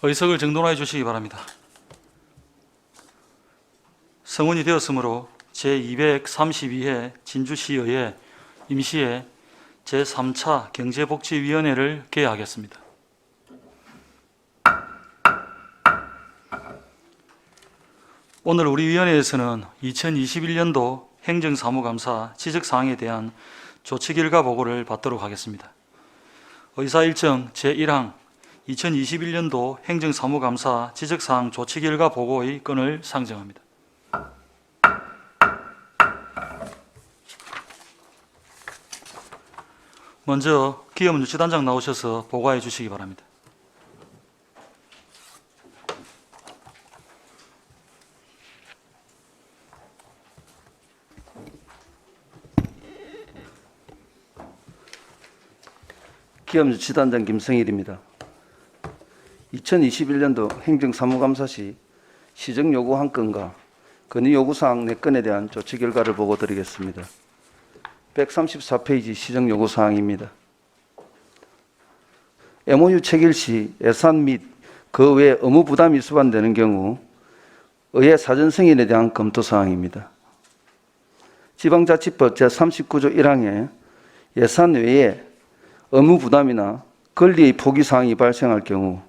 의석을 정돈하여 주시기 바랍니다. 성원이 되었으므로 제232회 진주시의회 임시회 제3차 경제복지위원회를 개회하겠습니다. 오늘 우리 위원회에서는 2021년도 행정사무감사 지적사항에 대한 조치결과 보고를 받도록 하겠습니다. 의사일정 제1항 2021년도 행정사무감사 지적사항 조치결과 보고의 건을 상정합니다. 먼저 기업유치단장 나오셔서 보고해 주시기 바랍니다. 기업유치단장 김성일입니다. 2021년도 행정사무감사 시 시정요구 한 건과 건의요구사항 4건에 대한 조치 결과를 보고드리겠습니다. 134페이지 시정요구사항입니다. MOU 체결 시 예산 및 그 외 의무 부담이 수반되는 경우 의회 사전 승인에 대한 검토사항입니다. 지방자치법 제39조 1항에 예산 외에 의무 부담이나 권리의 포기 사항이 발생할 경우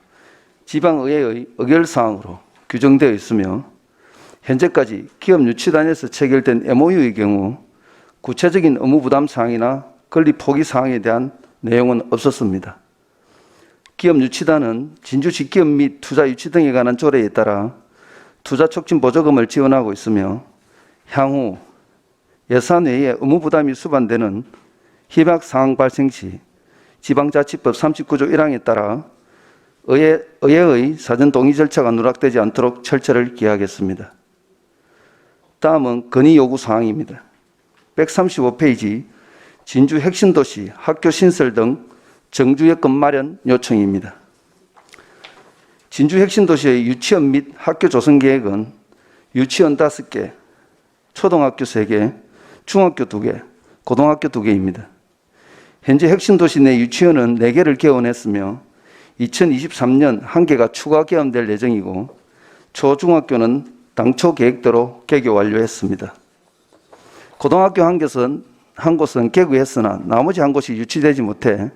지방의회의 의결사항으로 규정되어 있으며 현재까지 기업유치단에서 체결된 MOU의 경우 구체적인 의무 부담 사항이나 권리 포기 사항에 대한 내용은 없었습니다. 기업유치단은 진주시 기업 및 투자 유치 등에 관한 조례에 따라 투자 촉진 보조금을 지원하고 있으며 향후 예산 외에 의무 부담이 수반되는 희박 사항 발생 시 지방자치법 39조 1항에 따라 의회의 사전 동의 절차가 누락되지 않도록 철저를 기하겠습니다. 다음은 건의 요구 사항입니다. 135페이지 진주 핵심도시 학교 신설 등 정주여건 마련 요청입니다. 진주 핵심도시의 유치원 및 학교 조성 계획은 유치원 5개, 초등학교 3개, 중학교 2개, 고등학교 2개입니다. 현재 핵심도시 내 유치원은 4개를 개원했으며 2023년 1개가 추가 개원될 예정이고 초중학교는 당초 계획대로 개교 완료했습니다. 고등학교 한 곳은 개교했으나 나머지 한 곳이 유치되지 못해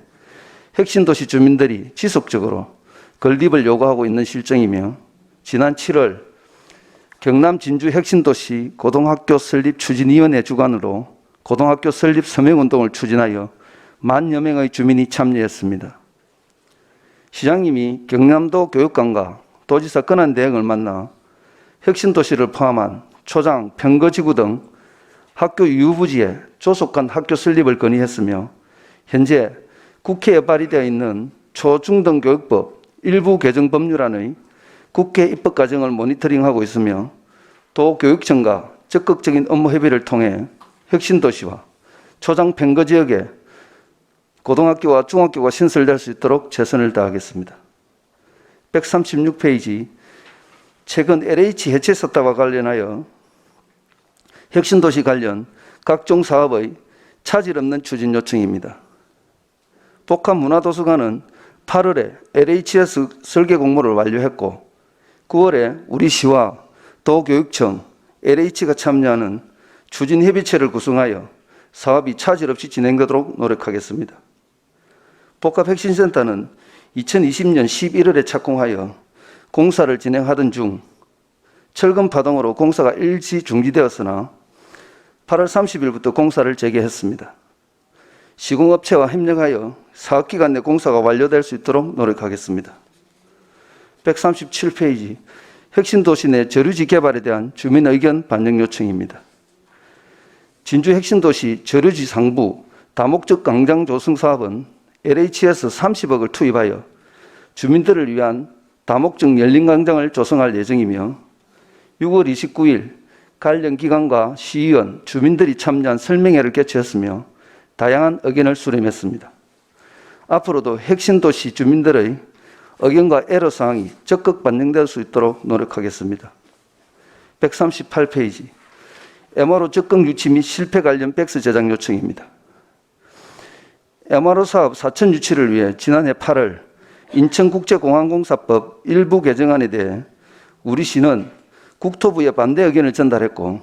핵심도시 주민들이 지속적으로 건립을 요구하고 있는 실정이며 지난 7월 경남 진주 핵심도시 고등학교 설립 추진위원회 주관으로 고등학교 설립 서명운동을 추진하여 10,000여 명의 주민이 참여했습니다. 시장님이 경남도 교육감과 도지사 권한대행을 만나 핵심도시를 포함한 초장, 평거지구 등 학교 유부지에 조속한 학교 설립을 건의했으며 현재 국회에 발의되어 있는 초중등교육법 일부 개정 법률안의 국회 입법 과정을 모니터링하고 있으며 도교육청과 적극적인 업무 협의를 통해 핵심도시와 초장 평거지역에 고등학교와 중학교가 신설될 수 있도록 최선을 다하겠습니다. 136페이지 최근 LH 해체 사태와 관련하여 핵심도시 관련 각종 사업의 차질 없는 추진 요청입니다. 복합문화도서관은 8월에 LHS 설계 공모를 완료했고 9월에 우리 시와 도교육청, LH가 참여하는 추진협의체를 구성하여 사업이 차질 없이 진행되도록 노력하겠습니다. 복합핵심센터는 2020년 11월에 착공하여 공사를 진행하던 중 철근 파동으로 공사가 일시 중지되었으나 8월 30일부터 공사를 재개했습니다. 시공업체와 협력하여 사업기간 내 공사가 완료될 수 있도록 노력하겠습니다. 137페이지 핵심도시 내 저류지 개발에 대한 주민 의견 반영 요청입니다. 진주 핵심도시 저류지 상부 다목적 광장 조성 사업은 LH에서 30억을 투입하여 주민들을 위한 다목적 열린 광장을 조성할 예정이며 6월 29일 관련 기관과 시의원, 주민들이 참여한 설명회를 개최했으며 다양한 의견을 수렴했습니다. 앞으로도 핵심도시 주민들의 의견과 애로사항이 적극 반영될 수 있도록 노력하겠습니다. 138페이지 MRO 적극 유치 및 실패 관련 백스 제작 요청입니다. MRO 사업 4천 유치를 위해 지난해 8월 인천국제공항공사법 일부 개정안에 대해 우리 시는 국토부에 반대 의견을 전달했고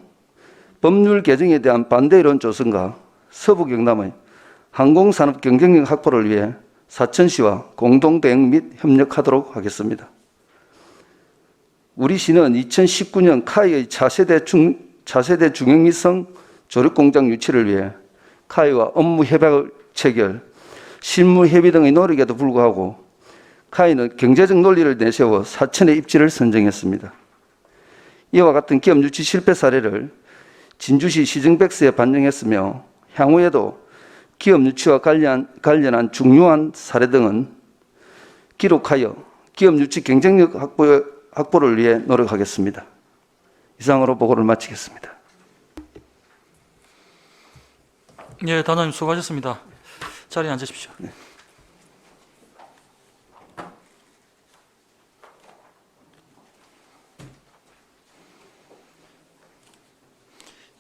법률 개정에 대한 반대 이론 조성과 서부 경남의 항공산업 경쟁력 확보를 위해 사천시와 공동 대응 및 협력하도록 하겠습니다. 우리 시는 2019년 카이의 차세대 중형미성 조력공장 유치를 위해 카이와 업무 협약을 체결, 실무 협의 등의 노력에도 불구하고 카이는 경제적 논리를 내세워 사천의 입지를 선정했습니다. 이와 같은 기업 유치 실패 사례를 진주시 시정백서에 반영했으며 향후에도 기업 유치와 관련한 중요한 사례 등은 기록하여 기업 유치 경쟁력 확보를 위해 노력하겠습니다. 이상으로 보고를 마치겠습니다. 예, 단장님 수고하셨습니다. 자리에 앉으십시오. 네.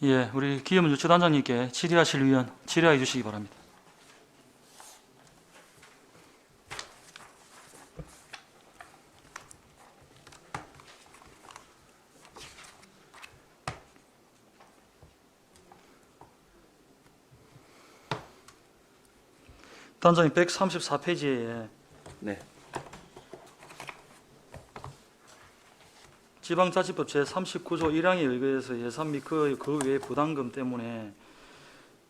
예, 우리 기업문 유치단장님께 질의하실 위원 질의해 주시기 바랍니다. 단장님 134페이지에 네. 지방자치법 제39조 1항에 의거해서 예산 및 그 외 부담금 때문에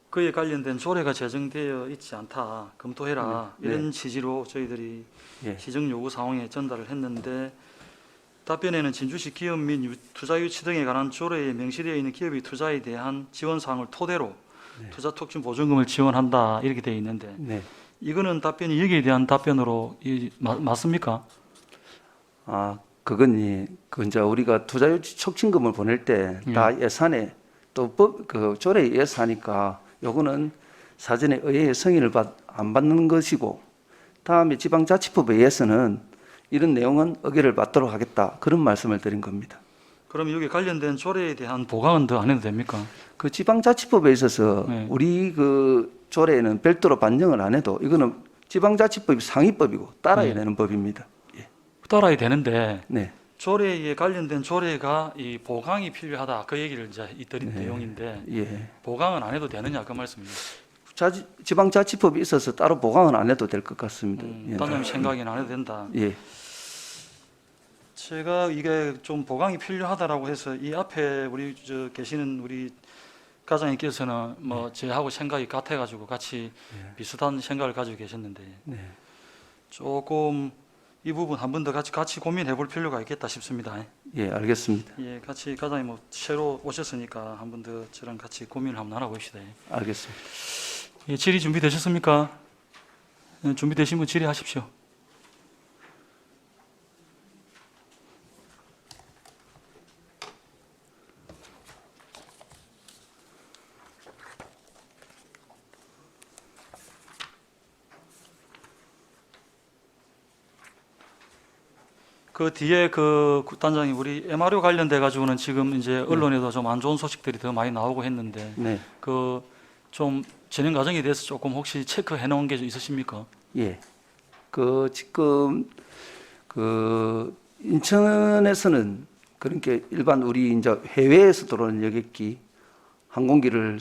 그에 관련된 조례가 제정되어 있지 않다. 검토해라. 네. 이런 취지로 저희들이 예. 시정 요구 사항에 전달을 했는데 답변에는 진주시 기업 및 투자 유치 등에 관한 조례에 명시되어 있는 기업의 투자에 대한 지원 사항을 토대로 네. 투자 촉진 보증금을 지원한다 이렇게 되어 있는데 네. 이거는 답변이 여기에 대한 답변으로 맞습니까? 그건 이제 우리가 투자 유치 촉진금을 보낼 때 다 예산에 또 그 조례에 의해서 하니까 요거는 사전에 의회의 승인을 안 받는 것이고 다음에 지방자치법에 의해서는 이런 내용은 의결을 받도록 하겠다 그런 말씀을 드린 겁니다. 그럼 여기 관련된 조례에 대한 보강은 더 안 해도 됩니까? 그 지방자치법에 있어서 네. 우리 그 조례에는 별도로 반영을 안 해도 이거는 지방자치법이 상위법이고 따라야 되는 법입니다. 예. 따라야 되는데 네. 조례에 관련된 조례가 이 보강이 필요하다 그 얘기를 이제 드린 네. 내용인데 예. 보강은 안 해도 되느냐 그 말씀입니다. 지방자치법이 있어서 따로 보강은 안 해도 될 것 같습니다. 예. 단장님 생각에는 안 해도 된다. 예. 제가 이게 좀 보강이 필요하다라고 해서 이 앞에 우리 계시는 우리 과장님께서는 뭐 저하고 생각이 같아가지고 같이 비슷한 생각을 가지고 계셨는데 네. 조금 이 부분 한 번 더 같이 고민해볼 필요가 있겠다 싶습니다. 예, 알겠습니다. 예, 같이 과장님 뭐 새로 오셨으니까 한 번 더 저랑 같이 고민을 한번 나눠봅시다. 알겠습니다. 예, 질의 준비되셨습니까? 예, 준비되신 분 질의하십시오. 그 뒤에 그 단장님 우리 MRO 관련돼 가지고는 지금 이제 언론에도 좀 안 좋은 소식들이 더 많이 나오고 했는데 네. 그 좀 진행 과정에 대해서 조금 혹시 체크해 놓은 게 좀 있으십니까? 예. 지금 인천에서는 그러니까 일반 우리 이제 해외에서 들어오는 여객기 항공기를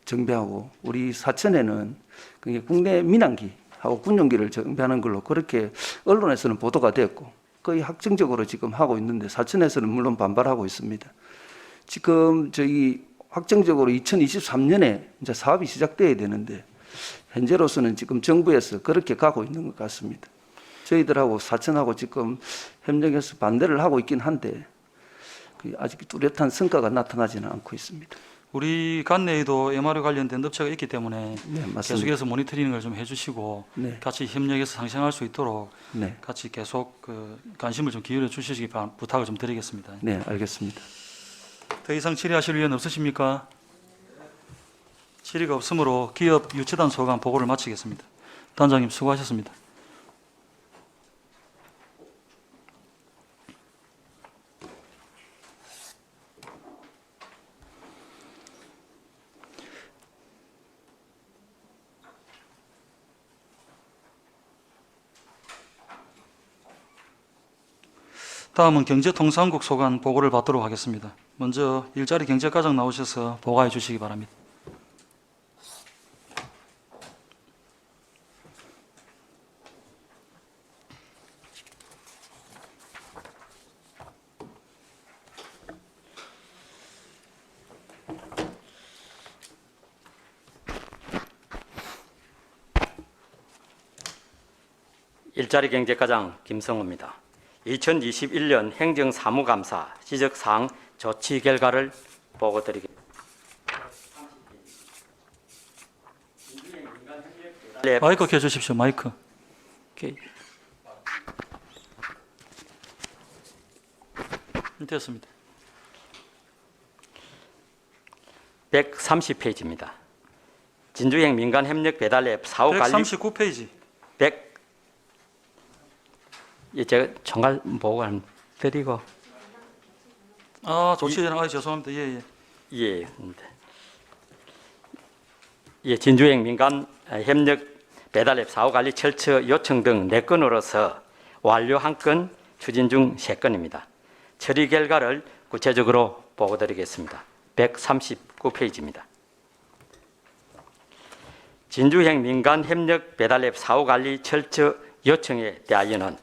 정비하고 우리 사천에는 그게 국내 민항기하고 군용기를 정비하는 걸로 그렇게 언론에서는 보도가 됐고 거의 확정적으로 지금 하고 있는데 사천에서는 물론 반발하고 있습니다. 지금 저희 확정적으로 2023년에 이제 사업이 시작돼야 되는데 현재로서는 지금 정부에서 그렇게 가고 있는 것 같습니다. 저희들하고 사천하고 지금 협력해서 반대를 하고 있긴 한데 아직 뚜렷한 성과가 나타나지는 않고 있습니다. 우리 관내에도 MRO 관련된 업체가 있기 때문에 네, 맞습니다. 계속해서 모니터링을 좀 해주시고 네. 같이 협력해서 상생할 수 있도록 네, 같이 계속 그 관심을 좀 기울여 주시기 부탁을 좀 드리겠습니다. 네, 알겠습니다. 더 이상 질의하실 의원 없으십니까? 질의가 없으므로 기업 유치단 소관 보고를 마치겠습니다. 단장님 수고하셨습니다. 다음은 경제통상국 소관 보고를 받도록 하겠습니다. 먼저 일자리 경제과장 나오셔서 보고해 주시기 바랍니다. 일자리 경제과장 김성호입니다. 2021년 행정사무감사 지적사항 조치 결과를 보고드리겠습니다. 마이크 켜주십시오. 마이크. 오케이. 됐습니다. 130페이지입니다. 진주행 민간협력 배달 앱 사후 관리 139페이지. 100 제가 총괄 보고 안 드리고 조치자님, 죄송합니다. 예. 예, 진주행 민간 협력 배달 앱 사후 관리 철저 요청 등 4건으로서 완료 1건, 추진 중 3건입니다. 처리 결과를 구체적으로 보고드리겠습니다. 139페이지입니다. 진주행 민간 협력 배달 앱 사후 관리 철저 요청에 대하여는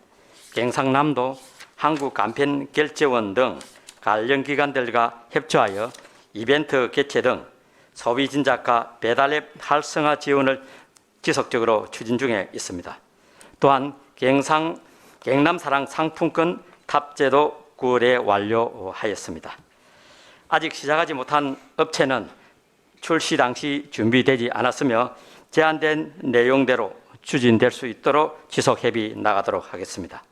경상남도 한국간편결제원 등 관련 기관들과 협조하여 이벤트 개최 등 소비진작가 배달앱 활성화 지원을 지속적으로 추진 중에 있습니다. 또한 경남사랑 상품권 탑재도 9월에 완료하였습니다. 아직 시작하지 못한 업체는 출시 당시 준비되지 않았으며 제한된 내용대로 추진될 수 있도록 지속 협의 나가도록 하겠습니다.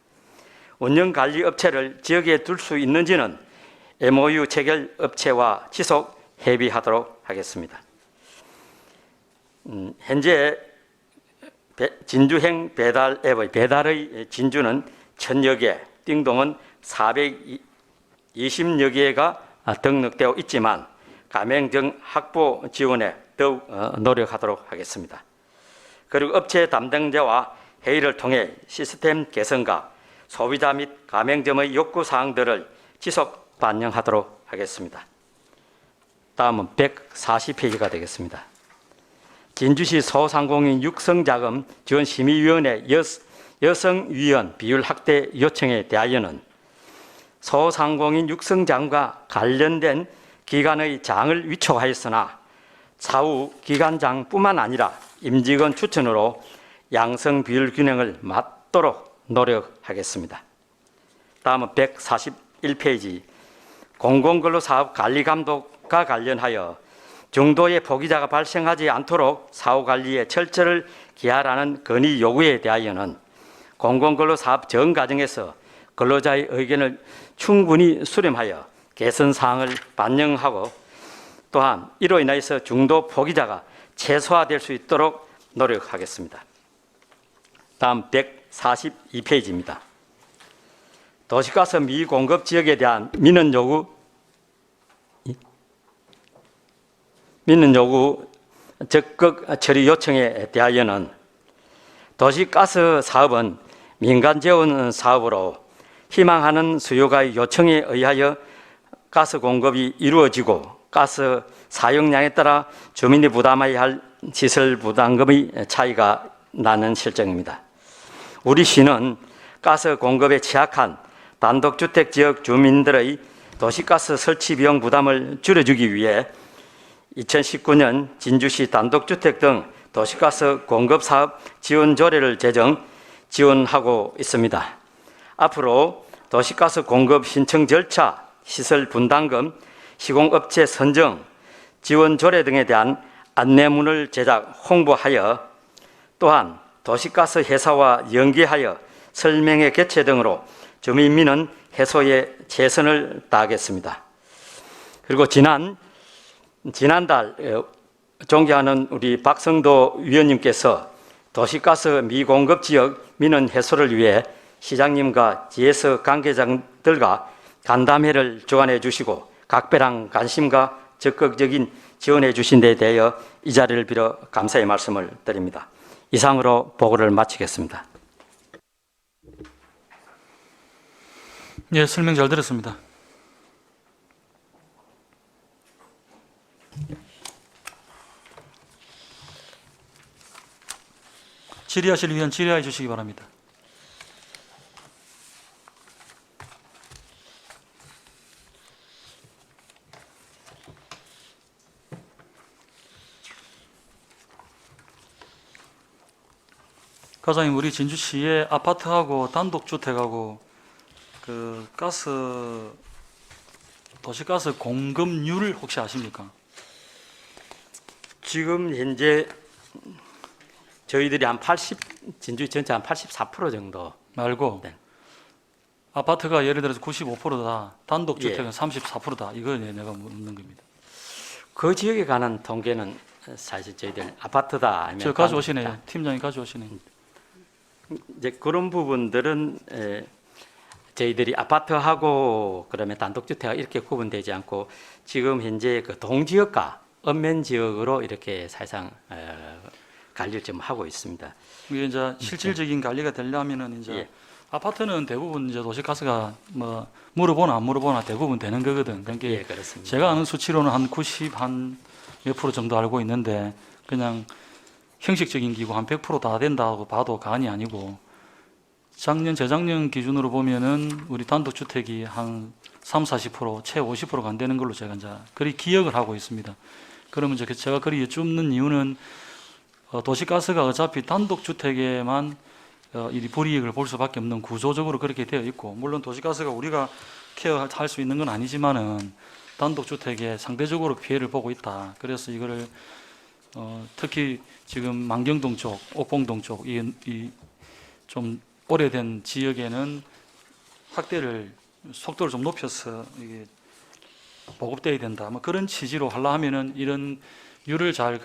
운영관리 업체를 지역에 둘 수 있는지는 MOU 체결 업체와 지속 협의하도록 하겠습니다. 현재 진주행 배달 앱의 배달의 진주는 1000여 개, 띵동은 420여 개가 등록되어 있지만 가맹 확보 지원에 더욱 노력하도록 하겠습니다. 그리고 업체 담당자와 회의를 통해 시스템 개선과 소비자 및 가맹점의 요구사항들을 지속 반영하도록 하겠습니다. 다음은 140페이지가 되겠습니다. 진주시 소상공인 육성자금 지원심의위원회 여성위원 비율 확대 요청에 대하여는 소상공인 육성자금과 관련된 기관의 장을 위촉하였으나 사후 기관장뿐만 아니라 임직원 추천으로 양성 비율 균형을 맞도록 노력하겠습니다. 다음은 141페이지 공공근로사업 관리감독과 관련하여 중도의 포기자가 발생하지 않도록 사후관리에 철저를 기하라는 건의 요구에 대하여는 공공근로사업 전 과정에서 근로자의 의견을 충분히 수렴하여 개선사항을 반영하고 또한 이로 인하여서 중도 포기자가 최소화될 수 있도록 노력하겠습니다. 다음 142페이지입니다. 도시가스 미공급 지역에 대한 민원 요구 적극 처리 요청에 대하여는 도시가스 사업은 민간 재원 사업으로 희망하는 수요가의 요청에 의하여 가스 공급이 이루어지고 가스 사용량에 따라 주민이 부담해야 할 시설 부담금의 차이가 나는 실정입니다. 우리 시는 가스 공급에 취약한 단독주택 지역 주민들의 도시가스 설치 비용 부담을 줄여주기 위해 2019년 진주시 단독주택 등 도시가스 공급사업 지원 조례를 지원하고 있습니다. 앞으로 도시가스 공급 신청 절차, 시설 분담금, 시공업체 선정, 지원 조례 등에 대한 안내문을 제작, 홍보하여 또한 도시가스 회사와 연계하여 설명회 개최 등으로 주민 민원 해소에 최선을 다하겠습니다. 그리고 지난달 존경하는 우리 박성도 위원님께서 도시가스 미공급 지역 민원 해소를 위해 시장님과 GS 관계자들과 간담회를 주관해 주시고 각별한 관심과 적극적인 지원해 주신 데 대하여 이 자리를 빌어 감사의 말씀을 드립니다. 이상으로 보고를 마치겠습니다. 예, 설명 잘 들었습니다. 질의하실 위원 질의해 주시기 바랍니다. 과장님, 우리 진주시의 아파트하고 단독주택하고 그 도시가스 공급률 혹시 아십니까? 지금 현재 저희들이 진주 전체 한 84% 정도. 말고 네. 아파트가 예를 들어서 95%다, 단독주택은 예. 34%다. 이거 내가 묻는 겁니다. 그 지역에 관한 통계는 사실 저희들 아파트다 아니면 저 가져오시네요. 단독주택이다. 팀장이 가져오시네. 이제 그런 부분들은 저희들이 아파트하고 그러면 단독주택 이렇게 구분되지 않고 지금 현재 그 동지역과 읍면 지역으로 이렇게 사실상 관리를 좀 하고 있습니다. 이게 이제 실질적인 관리가 되려면은 이제 예. 아파트는 대부분 이제 도시가스가 뭐 물어보나 안 물어보나 대부분 되는 거거든. 그러니까 예, 그렇습니다. 제가 아는 수치로는 한 90 한 몇 프로 정도 알고 있는데 그냥 형식적인 기구 한 100% 다 된다고 봐도 과언이 아니고 작년 재작년 기준으로 보면은 우리 단독주택이 한 3, 40% 채 50%가 안 되는 걸로 제가 이제 그리 기억을 하고 있습니다. 그러면 이제 제가 그리 여쭙는 이유는 도시가스가 어차피 단독주택에만 이 불이익을 볼 수밖에 없는 구조적으로 그렇게 되어 있고, 물론 도시가스가 우리가 케어할 수 있는 건 아니지만은 단독주택에 상대적으로 피해를 보고 있다. 그래서 이거를 특히 지금 만경동 쪽, 옥봉동 쪽 이 좀 오래된 지역에는 확대를 속도를 좀 높여서 이게 보급돼야 된다. 뭐 그런 취지로 하려 하면은 이런 율을 잘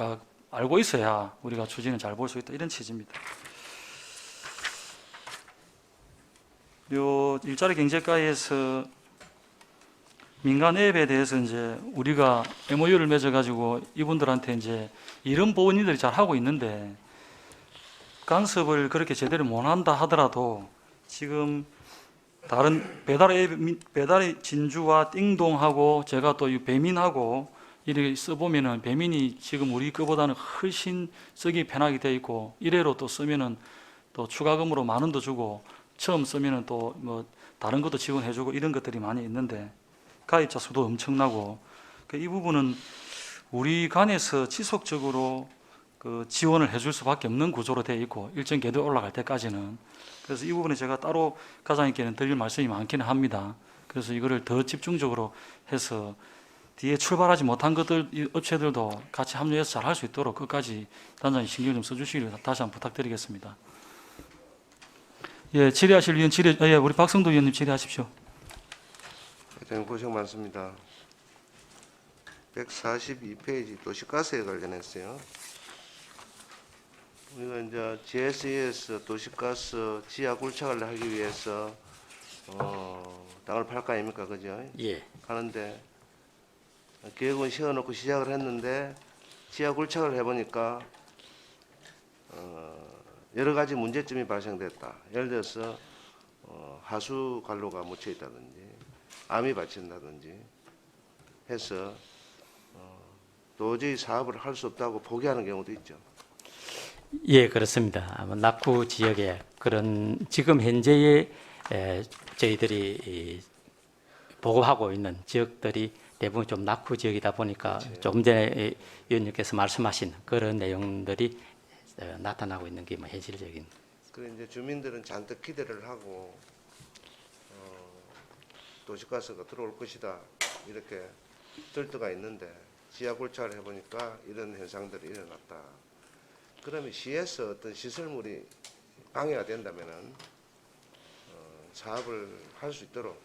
알고 있어야 우리가 추진을 잘 볼 수 있다. 이런 취지입니다. 요 일자리 경제과에서 민간 앱에 대해서 이제 우리가 MOU를 맺어가지고 이분들한테 이제 이런 보원이들이 잘 하고 있는데 간섭을 그렇게 제대로 못한다 하더라도 지금 다른 배달의 진주와 띵동하고 제가 또 이 배민하고 이렇게 써보면은 배민이 지금 우리 거보다는 훨씬 쓰기 편하게 되어 있고 일회로 또 쓰면은 또 추가금으로 10,000원 더 주고 처음 쓰면은 또 뭐 다른 것도 지원해주고 이런 것들이 많이 있는데 가입자 수도 엄청나고 이 부분은 우리 간에서 지속적으로 그 지원을 해줄 수밖에 없는 구조로 되어 있고 일정 궤도 올라갈 때까지는 그래서 이 부분에 제가 따로 과장님께는 드릴 말씀이 많기는 합니다. 그래서 이거를 더 집중적으로 해서 뒤에 출발하지 못한 것들 이 업체들도 같이 합류해서 잘 할 수 있도록 끝까지 단장님 신경 좀 써주시기를 다시 한번 부탁드리겠습니다. 예, 질의하실 위원 예, 우리 박성도 위원님 질의하십시오. 대통령 고생 많습니다. 142페이지 도시가스에 관련했어요. 우리가 이제 GSE에서 도시가스 지하 굴착을 하기 위해서 땅을 팔 거 아닙니까, 그죠? 예. 하는데 계획은 세워놓고 시작을 했는데 지하 굴착을 해보니까 여러 가지 문제점이 발생됐다. 예를 들어서 하수 관로가 묻혀 있다든지 암이 받친다든지 해서 도저히 사업을 할 수 없다고 포기하는 경우도 있죠. 예, 그렇습니다. 아마 낙후 지역에 그런 지금 현재의 저희들이 보고하고 있는 지역들이 대부분 좀 낙후 지역이다 보니까 그렇지. 조금 전에 위원님께서 말씀하신 그런 내용들이 나타나고 있는 게 뭐 현실적인. 그래 이제 주민들은 잔뜩 기대를 하고 도시가스가 들어올 것이다 이렇게 들떠가 있는데 지하 굴착을 해보니까 이런 현상들이 일어났다. 그러면 시에서 어떤 시설물이 방해가 된다면은 사업을 할 수 있도록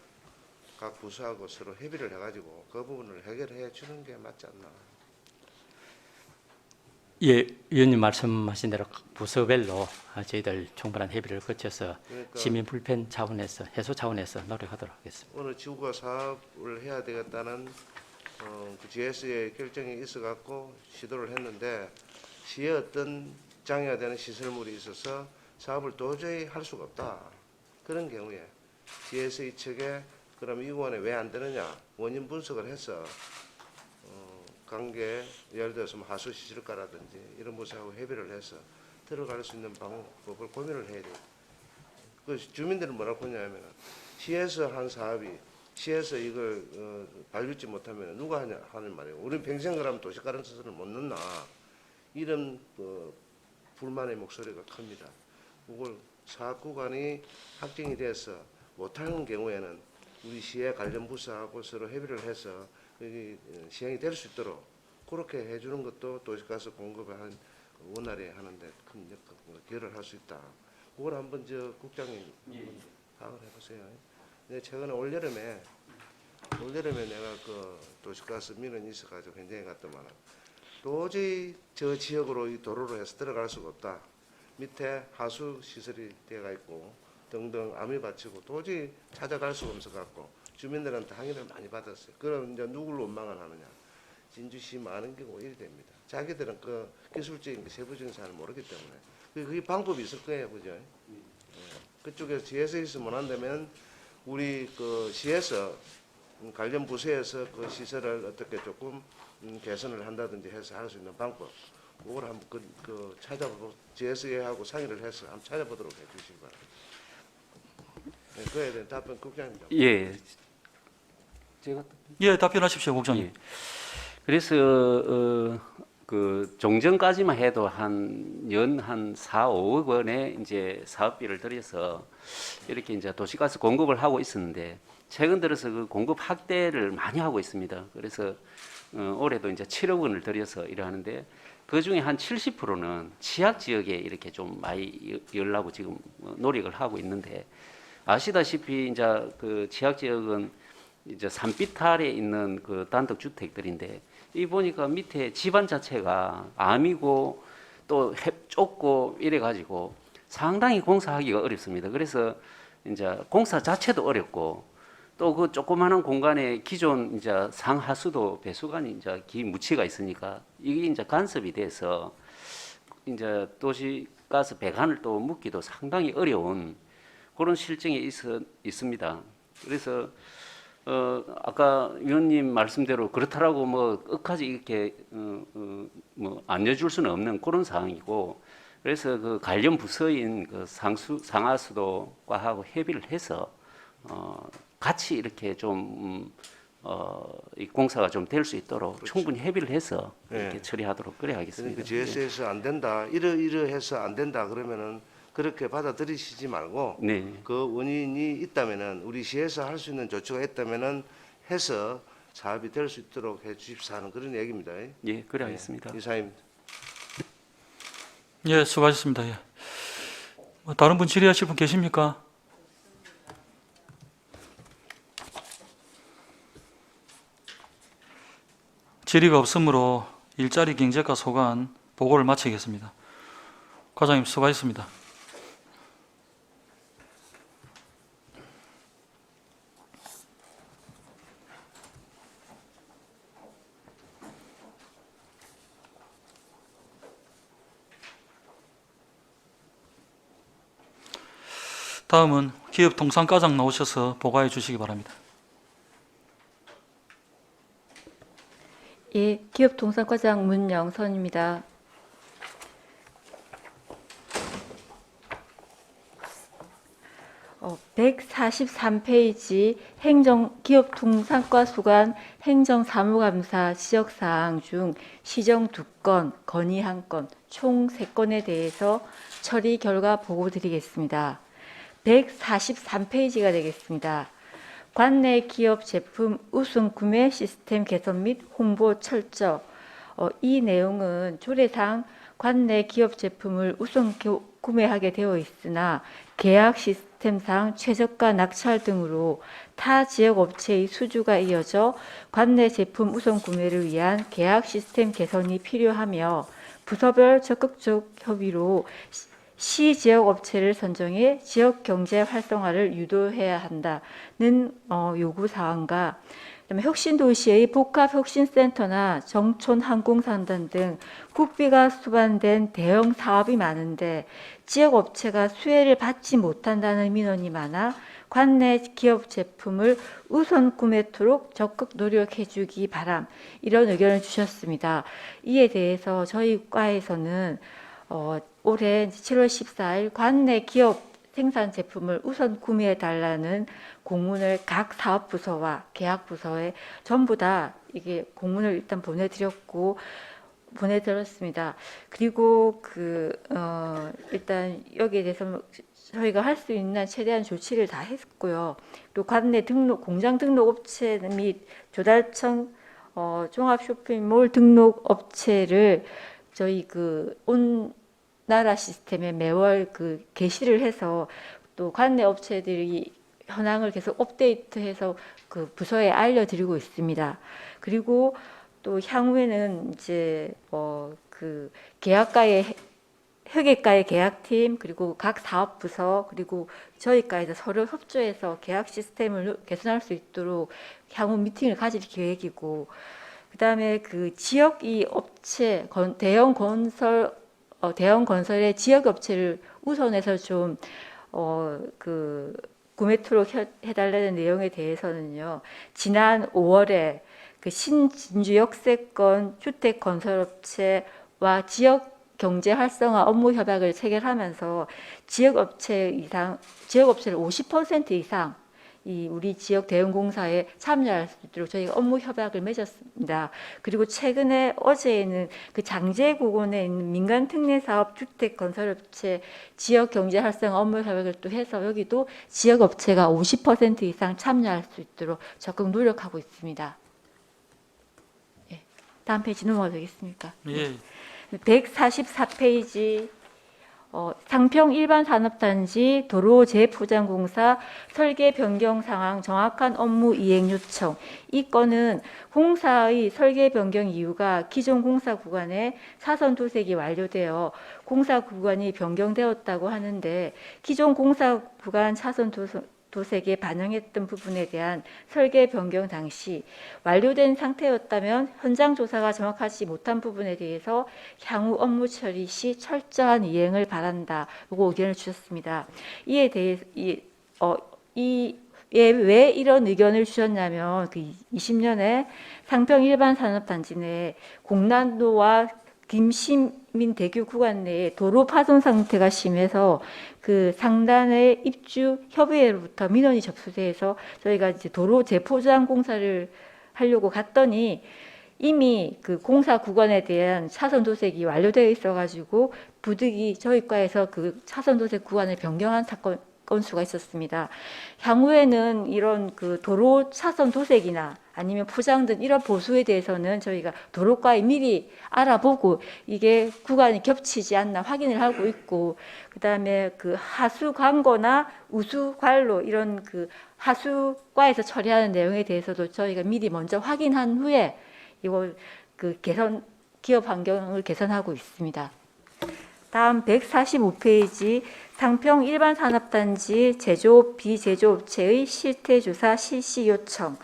각 부서하고 서로 협의를 해가지고 그 부분을 해결해 주는 게 맞지 않나. 예, 위원님 말씀하신 대로 각 부서별로 저희들 충분한 협의를 거쳐서 그러니까 시민 불편 차원에서 해소 차원에서 노력하도록 하겠습니다. 어느 지구가 사업을 해야 되겠다는 그 GS의 결정이 있어갖고 시도를 했는데 시에 어떤 장애가 되는 시설물이 있어서 사업을 도저히 할 수가 없다. 그런 경우에 GSA 측에 그럼 이 구간에 왜 안 되느냐 원인 분석을 해서 관계 예를 들어서 뭐 하수 시설가라든지 이런 것하고 협의를 해서 들어갈 수 있는 방법을 고민을 해야 돼요. 그 주민들은 뭐라고 하냐면 시에서 한 사업이 시에서 이걸 발주지 못하면 누가 하는 말이에요. 우리는 평생 그러면 도시가스 못 넣나 이런 불만의 목소리가 큽니다. 그걸 사업 구간이 확정이 돼서 못하는 경우에는 우리 시의 관련 부서하고 서로 협의를 해서 여기 시행이 될 수 있도록 그렇게 해주는 것도 도시가스 공급을 한 원활히 하는데 큰 기여를 할 수 있다. 그걸 한번 국장님 파악을 해보세요. 근데 최근에 올여름에 내가 그 도시가스 민원이 있어가지고 현장에 갔더만 도저히 저 지역으로 이 도로로 해서 들어갈 수가 없다. 밑에 하수 시설이 되어가 있고 등등 암이 받치고 도저히 찾아갈 수가 없어 갖고 주민들한테 항의를 많이 받았어요. 그럼 이제 누굴 원망을 하느냐? 진주시 많은 경우 이래 됩니다. 자기들은 그 기술적인 세부적인 잘 모르기 때문에 그게 방법이 있을 거예요, 그죠? 예. 그쪽에서 지에서 못 한다면 우리 그 시에서 관련 부서에서 그 시설을 어떻게 조금 개선을 한다든지 해서 할 수 있는 방법. 그걸 한번 찾아보고 GSA하고 상의를 해서 한번 찾아보도록 해주시기 바랍니다. 네, 그에 대한 답변 국장님. 예, 제가 예, 답변하십시오, 국장님. 예. 그래서 그 종전까지만 해도 한 4, 5억 원의 이제 사업비를 들여서 이렇게 이제 도시가스 공급을 하고 있었는데 최근 들어서 그 공급 확대를 많이 하고 있습니다. 그래서 올해도 이제 7억 원을 들여서 일하는데 그 중에 한 70%는 취약 지역에 이렇게 좀 많이 열라고 지금 노력을 하고 있는데 아시다시피 이제 그 취약 지역은 이제 산빛 아래에 있는 그 단독 주택들인데 이 보니까 밑에 집안 자체가 암이고 또 좁고 이래 가지고 상당히 공사하기가 어렵습니다. 그래서 이제 공사 자체도 어렵고 또 그 조그마한 공간에 기존 이제 상하수도 배수관이 이제 기무치가 있으니까 이게 이제 간섭이 돼서 이제 도시가스 배관을 또 묻기도 상당히 어려운 그런 실정이 있습니다. 그래서 아까 위원님 말씀대로 그렇다라고 뭐 끝까지 이렇게 뭐 알려줄 수는 없는 그런 상황이고 그래서 그 관련 부서인 그 상하수도과하고 협의를 해서 같이 이렇게 좀 이 공사가 좀 될 수 있도록 그렇지. 충분히 협의를 해서 이렇게 네. 처리하도록 그래 하겠습니다. 그러니까 GS에서 안 된다, 이러해서 안 된다 그러면은 그렇게 받아들이시지 말고 네. 그 원인이 있다면은 우리 시에서 할 수 있는 조치가 있다면은 해서 사업이 될 수 있도록 해 주십사 하는 그런 얘기입니다. 예, 그래 하겠습니다. 이사입니다. 예, 수고하셨습니다. 예. 뭐 다른 분 질의하실 분 계십니까? 질의가 없으므로 일자리 경제과 소관 보고를 마치겠습니다. 과장님 수고하셨습니다. 다음은 기업통상과장 나오셔서 보고해 주시기 바랍니다. 예, 기업통상과장 문영선입니다. 어, 143페이지 기업통상과 수관 행정사무감사 지적사항 중 시정 2건, 건의 1건, 총 3건에 대해서 처리 결과 보고 드리겠습니다. 143페이지가 되겠습니다. 관내 기업 제품 우선 구매 시스템 개선 및 홍보 철저. 이 내용은 조례상 관내 기업 제품을 우선 구매하게 되어 있으나 계약 시스템상 최저가 낙찰 등으로 타 지역 업체의 수주가 이어져 관내 제품 우선 구매를 위한 계약 시스템 개선이 필요하며 부서별 적극적 협의로 시 지역 업체를 선정해 지역 경제 활성화를 유도해야 한다는 요구 사항과 그다음에 혁신도시의 복합혁신센터나 정촌항공상단 등 국비가 수반된 대형 사업이 많은데 지역 업체가 수혜를 받지 못한다는 민원이 많아 관내 기업 제품을 우선 구매토록 적극 노력해 주기 바람, 이런 의견을 주셨습니다. 이에 대해서 저희 과에서는 올해 7월 14일 관내 기업 생산 제품을 우선 구매해 달라는 공문을 각 사업부서와 계약부서에 전부 다 이게 공문을 일단 보내드렸습니다. 그리고 일단 여기에 대해서 저희가 할 수 있는 최대한 조치를 다 했고요. 그리고 관내 공장 등록 업체 및 조달청 종합 쇼핑몰 등록 업체를 저희 온 나라 시스템에 매월 게시를 해서 또 관내 업체들이 현황을 계속 업데이트해서 부서에 알려드리고 있습니다. 그리고 또 향후에는 이제 회계과의 계약팀, 그리고 각 사업부서, 그리고 저희과에서 서로 협조해서 계약 시스템을 개선할 수 있도록 향후 미팅을 가질 계획이고, 그다음에 지역 이 업체 대형 건설의 지역 업체를 우선해서 좀 구매토록 해달라는 내용에 대해서는요. 지난 5월에 신진주 역세권 주택 건설업체와 지역 경제 활성화 업무 협약을 체결하면서 지역 업체를 50% 이상 우리 지역 대형공사에 참여할 수 있도록 저희가 업무 협약을 맺었습니다. 그리고 최근에 어제에는 장제구군에 있는 민간 특례사업 주택 건설업체 지역 경제 활성화 업무 협약을 또 해서 여기도 지역 업체가 50% 이상 참여할 수 있도록 적극 노력하고 있습니다. 예, 다음 페이지 넘어가도 되겠습니까? 예. 144페이지 상평 일반산업단지 도로 재포장공사 설계 변경 상황 정확한 업무 이행 요청. 이 건은 공사의 설계 변경 이유가 기존 공사 구간에 사선 도색이 완료되어 공사 구간이 변경되었다고 하는데 기존 공사 구간 사선 도색에 반영했던 부분에 대한 설계 변경 당시 완료된 상태였다면 현장 조사가 정확하지 못한 부분에 대해서 향후 업무 처리 시 철저한 이행을 바란다. 라고 의견을 주셨습니다. 이에 대해 왜 이런 의견을 주셨냐면 20년에 상평 일반산업단지 내 공난도와 김시민대교 구간 내에 도로 파손 상태가 심해서 상단의 입주 협의회로부터 민원이 접수돼서 저희가 이제 도로 재포장 공사를 하려고 갔더니 이미 공사 구간에 대한 차선 도색이 완료되어 있어가지고 부득이 저희 과에서 차선 도색 구간을 변경한 사건 건수가 있었습니다. 향후에는 이런 도로 차선 도색이나 아니면 포장 등 이런 보수에 대해서는 저희가 도로과에 미리 알아보고 이게 구간이 겹치지 않나 확인을 하고 있고, 그다음에 하수 광고나 우수 관로 이런 하수과에서 처리하는 내용에 대해서도 저희가 미리 먼저 확인한 후에 이걸 기업 환경을 개선하고 있습니다. 다음 145페이지 상평 일반산업단지 제조업 비제조업체의 실태조사 실시 요청.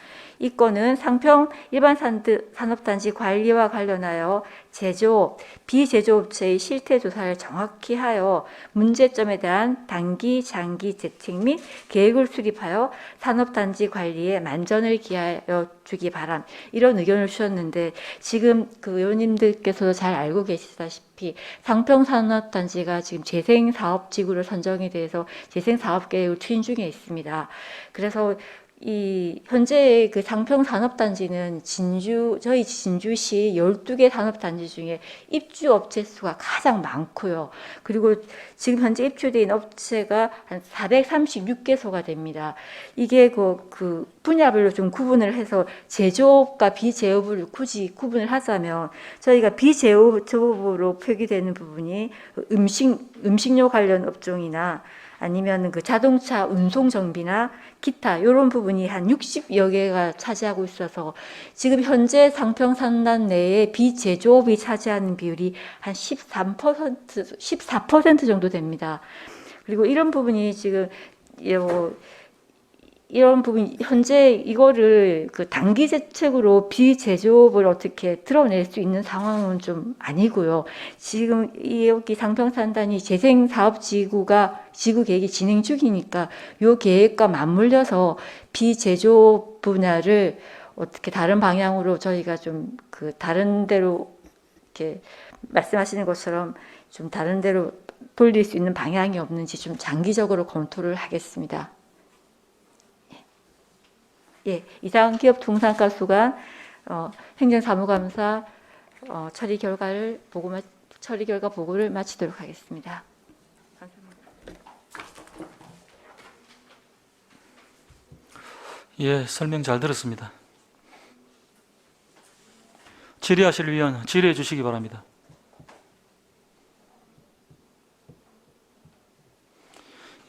이 건은 상평 일반산업단지 관리와 관련하여 제조업, 비제조업체의 실태조사를 정확히 하여 문제점에 대한 단기, 장기 대책 및 계획을 수립하여 산업단지 관리에 만전을 기하여 주기 바람. 이런 의견을 주셨는데 지금 의원님들께서도 잘 알고 계시다시피 상평산업단지가 지금 재생사업지구로 선정이 돼서 재생사업계획을 추진 중에 있습니다. 그래서 현재 상평 산업단지는 저희 진주시 12개 산업단지 중에 입주 업체 수가 가장 많고요. 그리고 지금 현재 입주된 업체가 한 436개소가 됩니다. 이게 분야별로 좀 구분을 해서 제조업과 비제업을 굳이 구분을 하자면 저희가 비제업으로 표기되는 부분이 음식료 관련 업종이나 아니면 자동차 운송 정비나 기타 이런 부분이 한 60여 개가 차지하고 있어서 지금 현재 상평산단 내에 비제조업이 차지하는 비율이 한 14% 정도 됩니다. 그리고 이런 부분이 지금 이런 부분 현재 이거를 그 단기 대책으로 비제조업을 어떻게 드러낼 수 있는 상황은 좀 아니고요. 지금 여기 상평산단이 재생 사업 지구 계획이 진행 중이니까 요 계획과 맞물려서 비제조업 분야를 어떻게 다른 방향으로 저희가 좀 그 다른 데로 이렇게 말씀하시는 것처럼 좀 다른 데로 돌릴 수 있는 방향이 없는지 좀 장기적으로 검토를 하겠습니다. 예, 이상 기업 동산가수관 행정사무감사 처리 결과 보고를 마치도록 하겠습니다. 예, 설명 잘 들었습니다. 질의하실 위원 질의해 주시기 바랍니다.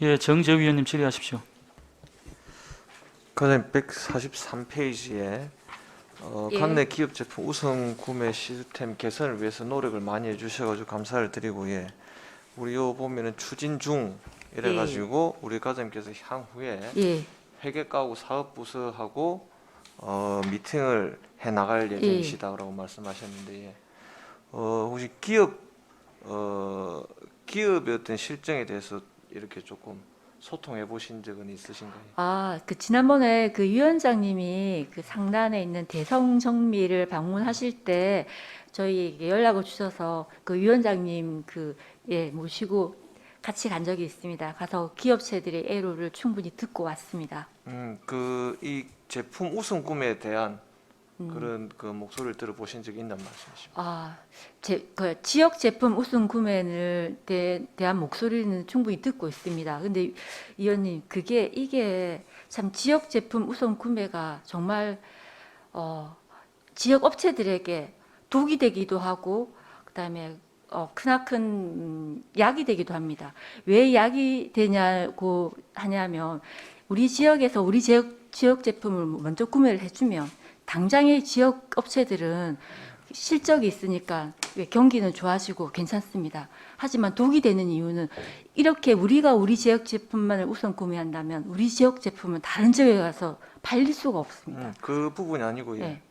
예, 정재우 위원님 질의하십시오. 과장님 143페이지에 예. 관내 기업 제품 우선 구매 시스템 개선을 위해서 노력을 많이 해주셔가지고 감사를 드리고 우리 요 보면은 추진 중 이래가지고 우리 과장님께서 향후에 예, 회계가구 사업부서하고 미팅을 해 나갈 예정이시다라고 말씀하셨는데 혹시 기업의 어떤 실정에 대해서 이렇게 조금 소통해 보신 적은 있으신가요? 그 지난번에 그 위원장님이 그 상단에 있는 대성정미를 방문하실 때 저희에게 연락을 주셔서 그 위원장님 모시고 같이 간 적이 있습니다. 가서 기업체들의 애로를 충분히 듣고 왔습니다. 이 제품 우선 구매에 대한 그런 그 목소리를 들어보신 적이 있는 말씀이십니까? 그 지역 제품 우선 구매를 대한 목소리는 충분히 듣고 있습니다. 근데 위원님 이게 참 지역 제품 우선 구매가 정말 지역 업체들에게 독이 되기도 하고 그다음에 크나큰 약이 되기도 합니다. 왜 약이 되냐고 하냐면 우리 지역에서 우리 지역 제품을 먼저 구매를 해주면 당장의 지역 업체들은 실적이 있으니까 경기는 좋아지고 괜찮습니다. 하지만 독이 되는 이유는 이렇게 우리가 우리 지역 제품만을 우선 구매한다면 우리 지역 제품은 다른 지역에 가서 팔릴 수가 없습니다. 그 부분이 아니고 네.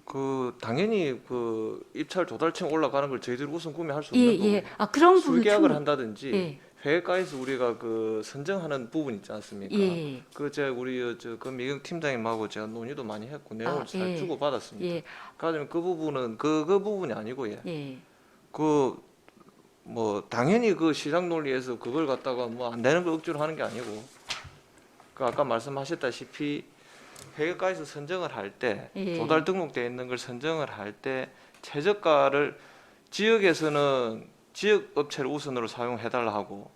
그 당연히 그 입찰 조달층 올라가는 걸 저희들이 우선 구매할 수 없는 거고 예. 그런 부분 술계약을 한다든지 예. 회계가에서 우리가 그 선정하는 부분 있지 않습니까? 예. 그 제가 우리 그 미경 팀장님하고 제가 논의도 많이 했고 내용을 잘 주고 받았습니다. 예. 그러면 그 부분은 그 부분이 아니고 예. 그 뭐 당연히 그 시장 논리에서 그걸 갖다가 뭐 안 되는 걸 억지로 하는 게 아니고 그 아까 말씀하셨다시피 회계가에서 선정을 할 때 예. 조달 등록되어 있는 걸 선정을 할 때 최저가를 지역에서는 지역 업체를 우선으로 사용해달라 하고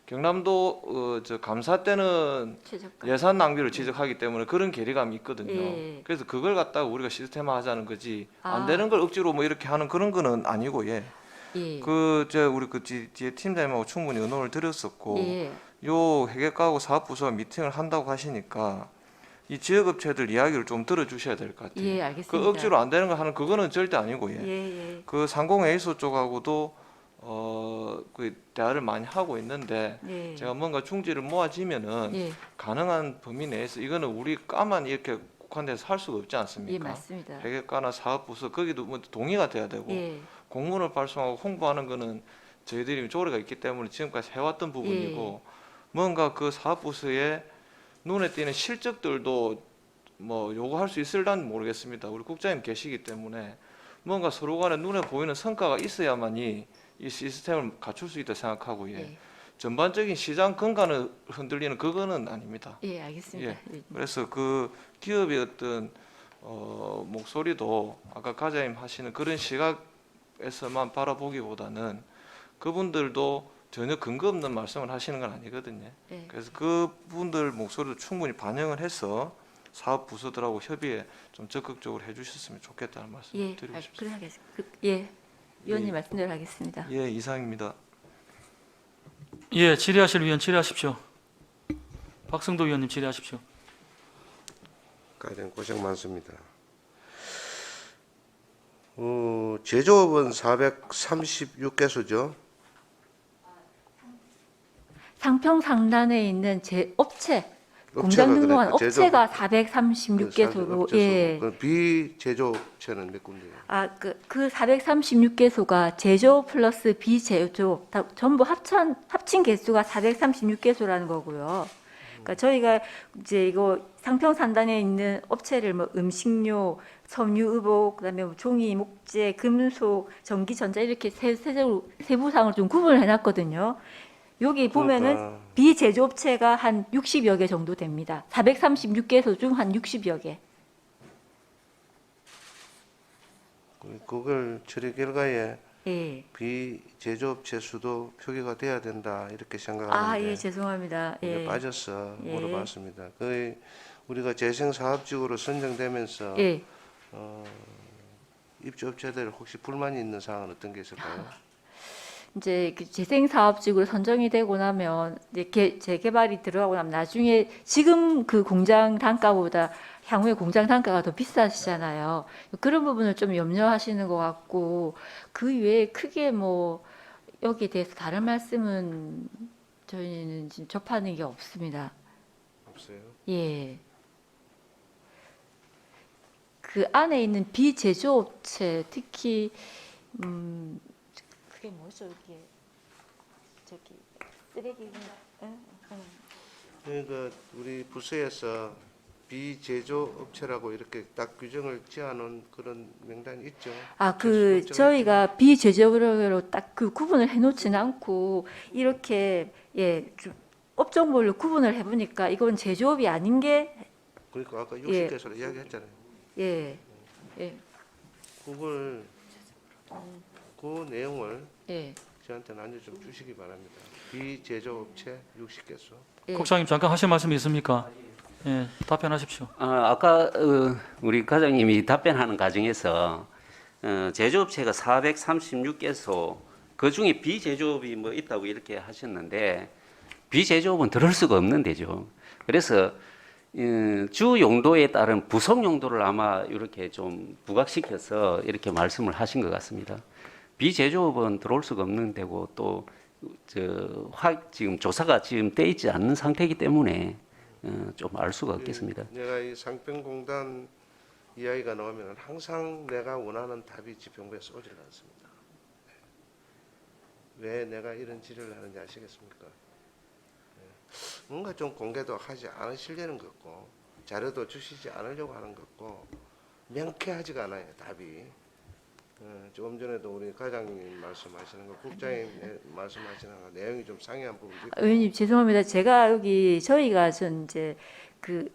경남도 감사 때는 최저가. 예산 낭비를 지적하기 때문에 그런 괴리감이 있거든요. 예. 그래서 그걸 갖다가 우리가 시스템화하자는 거지 안 아. 되는 걸 억지로 뭐 이렇게 하는 그런 거는 아니고 예. 우리 그 뒤에 팀장님하고 충분히 의논을 드렸었고 예. 요 회계가구 사업부서와 미팅을 한다고 하시니까 이 지역업체들 이야기를 좀 들어주셔야 될 것 같아요. 예, 알겠습니다. 그 억지로 안 되는 거 하는 그거는 절대 아니고 예. 그 상공회의소 쪽하고도 그 대화를 많이 하고 있는데 예. 제가 뭔가 중지를 모아지면은 예. 가능한 범위 내에서 이거는 우리가만 이렇게 국한돼서 할 수가 없지 예, 않습니까? 맞습니다. 회계가나 사업부서 거기도 뭐 동의가 돼야 되고 예. 공문을 발송하고 홍보하는 거는 저희들이 조례가 있기 때문에 지금까지 해왔던 부분이고 뭔가 그 사업부서에 눈에 띄는 실적들도 뭐 요구할 수 있을란 모르겠습니다. 우리 국장님 계시기 때문에 뭔가 서로 간에 눈에 보이는 성과가 있어야만이 이 시스템을 갖출 수 있다 생각하고 전반적인 시장 건강을 흔들리는 그거는 아닙니다. 예, 알겠습니다. 그래서 그 기업의 어떤 목소리도 아까 과장님 하시는 그런 시각에서만 바라보기보다는 그분들도 전혀 근거 없는 말씀을 하시는 건 아니거든요. 예. 그래서 그분들 목소리도 충분히 반영을 해서 사업 부서들하고 협의에 좀 적극적으로 해주셨으면 좋겠다는 말씀 예, 드리고 싶습니다. 그래 하겠습니다. 예, 위원님 말씀대로 하겠습니다. 예, 이상입니다. 예, 질의하실 위원 질의하십시오. 박성도 위원님 질의하십시오. 과장 고생 많습니다. 제조업은 436개소죠. 상평 상단에 있는 업체 공장 등록한 그러니까 제조- 업체가 436개소로 예. 그 비제조업체는 몇 군데예요? 그 436개소가 제조업 플러스 비제조업 전부 합친 개수가 436개소라는 거고요. 그러니까 저희가 이제 이거 상평 산단에 있는 업체를 뭐 음식료, 섬유의복, 그다음에 뭐 종이, 목재, 금속, 전기, 전자 이렇게 세부상을 좀 구분을 해놨거든요. 여기 보면은 그러니까 비제조업체가 한 60여 개 정도 됩니다. 436개소 중 한 60여 개. 그걸 처리 결과에 예. 비제조업체 수도 표기가 돼야 된다 이렇게 생각하는데 예, 죄송합니다. 이게 예. 빠져서 예. 물어봤습니다. 거의 우리가 재생사업직으로 선정되면서 예. 입주업체들 혹시 불만이 있는 사항은 어떤 게 있을까요? 이제 그 재생사업직으로 선정이 되고 나면 이제 재개발이 들어가고 나면 나중에 지금 그 공장 단가보다 향후에 공장 단가가 더 비싸지잖아요. 그런 부분을 좀 염려하시는 것 같고 그 외에 크게 뭐 여기에 대해서 다른 말씀은 저희는 지금 접하는 게 없습니다. 없어요. 예. 그 안에 있는 비제조업체 특히 그게 뭐죠 이게 저기 쓰레기 그러니까 우리 부서에서 비제조업체라고 이렇게 딱 규정을 지어놓은 그런 명단이 있죠. 그 저희가 비제조업으로 딱 그 구분을 해놓지는 않고 이렇게 업종별로 구분을 해보니까 이건 제조업이 아닌 게 그러니까 아까 예. 60개소를 이야기했잖아요. 예. 그걸 그 내용을 예. 저한테 나눠 좀 주시기 바랍니다. 비제조업체 60개소. 예. 국장님 잠깐 하실 말씀이 있습니까? 예, 답변하십시오. 아까 우리 과장님이 답변하는 과정에서 제조업체가 436개소 그 중에 비제조업이 뭐 있다고 이렇게 하셨는데 비제조업은 들을 수가 없는 데죠. 그래서 주 용도에 따른 부속 용도를 아마 이렇게 좀 부각시켜서 이렇게 말씀을 하신 것 같습니다. 비제조업은 들어올 수가 없는 데고 또 지금 조사가 지금 돼 있지 않는 상태이기 때문에 좀 알 수가 없겠습니다. 내가 이 상평공단 이야기가 나오면 항상 내가 원하는 답이 지평부에서 오질 않습니다. 왜 내가 이런 질의를 하는지 아시겠습니까? 뭔가 좀 공개도 하지 않으시려는 것 같고 자료도 주시지 않으려고 하는 것 같고 명쾌하지가 않아요 답이. 조금 전에도 우리 과장님 말씀하시는 거 국장님 말씀하시는 거 내용이 좀 상이한 부분이 있고 의원님 죄송합니다. 제가 여기 저희가 저는 그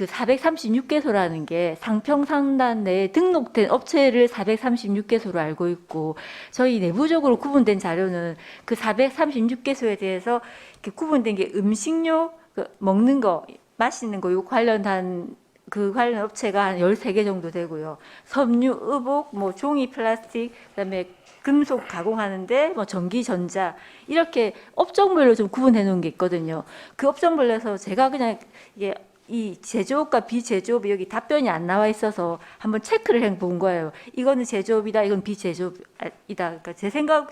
436개소라는 게 상평상단 내에 등록된 업체를 436개소로 알고 있고 저희 내부적으로 구분된 자료는 그 436개소에 대해서 이렇게 구분된 게 음식료, 먹는 거, 마시는 거 요 관련한 그 관련 업체가 한 13개 정도 되고요. 섬유, 의복, 뭐 종이, 플라스틱, 그다음에 금속 가공하는데 뭐 전기, 전자 이렇게 업종별로 좀 구분해 놓은 게 있거든요. 그 업종별로서 제가 그냥 이게 이 제조업과 비제조업이 여기 답변이 안 나와 있어서 한번 체크를 해 본 거예요. 이거는 제조업이다, 이건 비제조업이다. 그러니까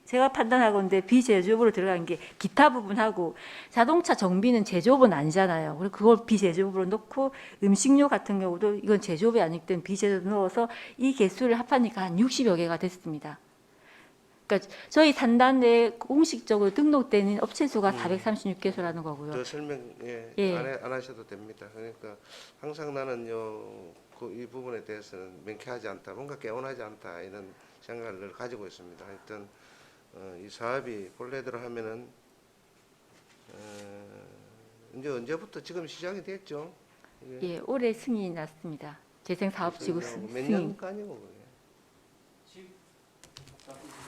제가 판단하건데 비제조업으로 들어간 게 기타 부분하고 자동차 정비는 제조업은 아니잖아요. 그리고 그걸 비제조업으로 넣고 음식료 같은 경우도 이건 제조업이 아니기 때문에 비제조업 넣어서 이 개수를 합하니까 한 60여 개가 됐습니다. 그러니까 저희 산단 내에 공식적으로 등록되는 업체 수가 436개소라는 거고요. 더 설명 예. 안 하셔도 됩니다. 그러니까 항상 나는 이 부분에 대해서는 명쾌하지 않다, 뭔가 개운하지 않다 이런 생각을 늘 가지고 있습니다. 하여튼 이 사업이 본래대로 하면은 이제 언제부터 지금 시작이 됐죠? 예, 올해 승인이 났습니다. 재생사업지구 몇 승인. 년간이고 그게.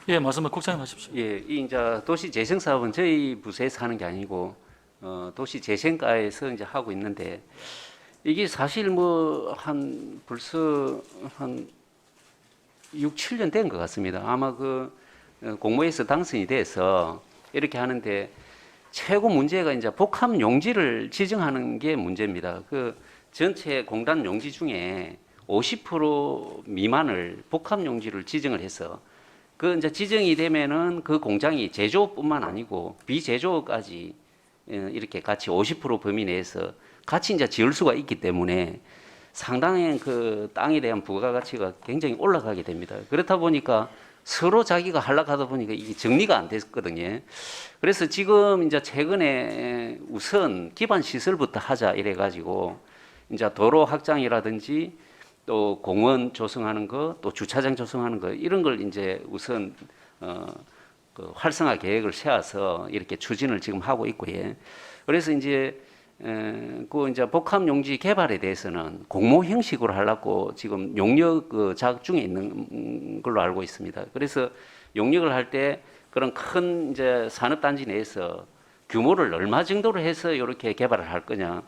예, 말씀을 국장님 하십시오. 예, 이 이제 도시 재생 사업은 저희 부서에서 하는 게 아니고 도시 재생과에서 이제 하고 있는데 이게 사실 뭐 벌써 한 6, 7년 된 것 같습니다. 아마 그 공모에서 당선이 돼서 이렇게 하는데 최고 문제가 이제 복합 용지를 지정하는 게 문제입니다. 그 전체 공단 용지 중에 50% 미만을 복합 용지를 지정을 해서 그 이제 지정이 되면은 그 공장이 제조업뿐만 아니고 비제조업까지 이렇게 같이 50% 범위 내에서 같이 이제 지을 수가 있기 때문에 상당히 그 땅에 대한 부가가치가 굉장히 올라가게 됩니다. 그렇다 보니까 서로 자기가 하려고 보니까 이게 정리가 안 됐거든요. 그래서 지금 이제 최근에 우선 기반 시설부터 하자 이래 가지고 이제 도로 확장이라든지 또 공원 조성하는 거, 또 주차장 조성하는 거 이런 걸 이제 우선 그 활성화 계획을 세워서 이렇게 추진을 지금 하고 있고요. 그래서 이제 그 이제 복합 용지 개발에 대해서는 공모 형식으로 하려고 지금 용역 그 작업 중에 있는 걸로 알고 있습니다. 그래서 용역을 할 때 그런 큰 이제 산업단지 내에서 규모를 얼마 정도로 해서 이렇게 개발을 할 거냐.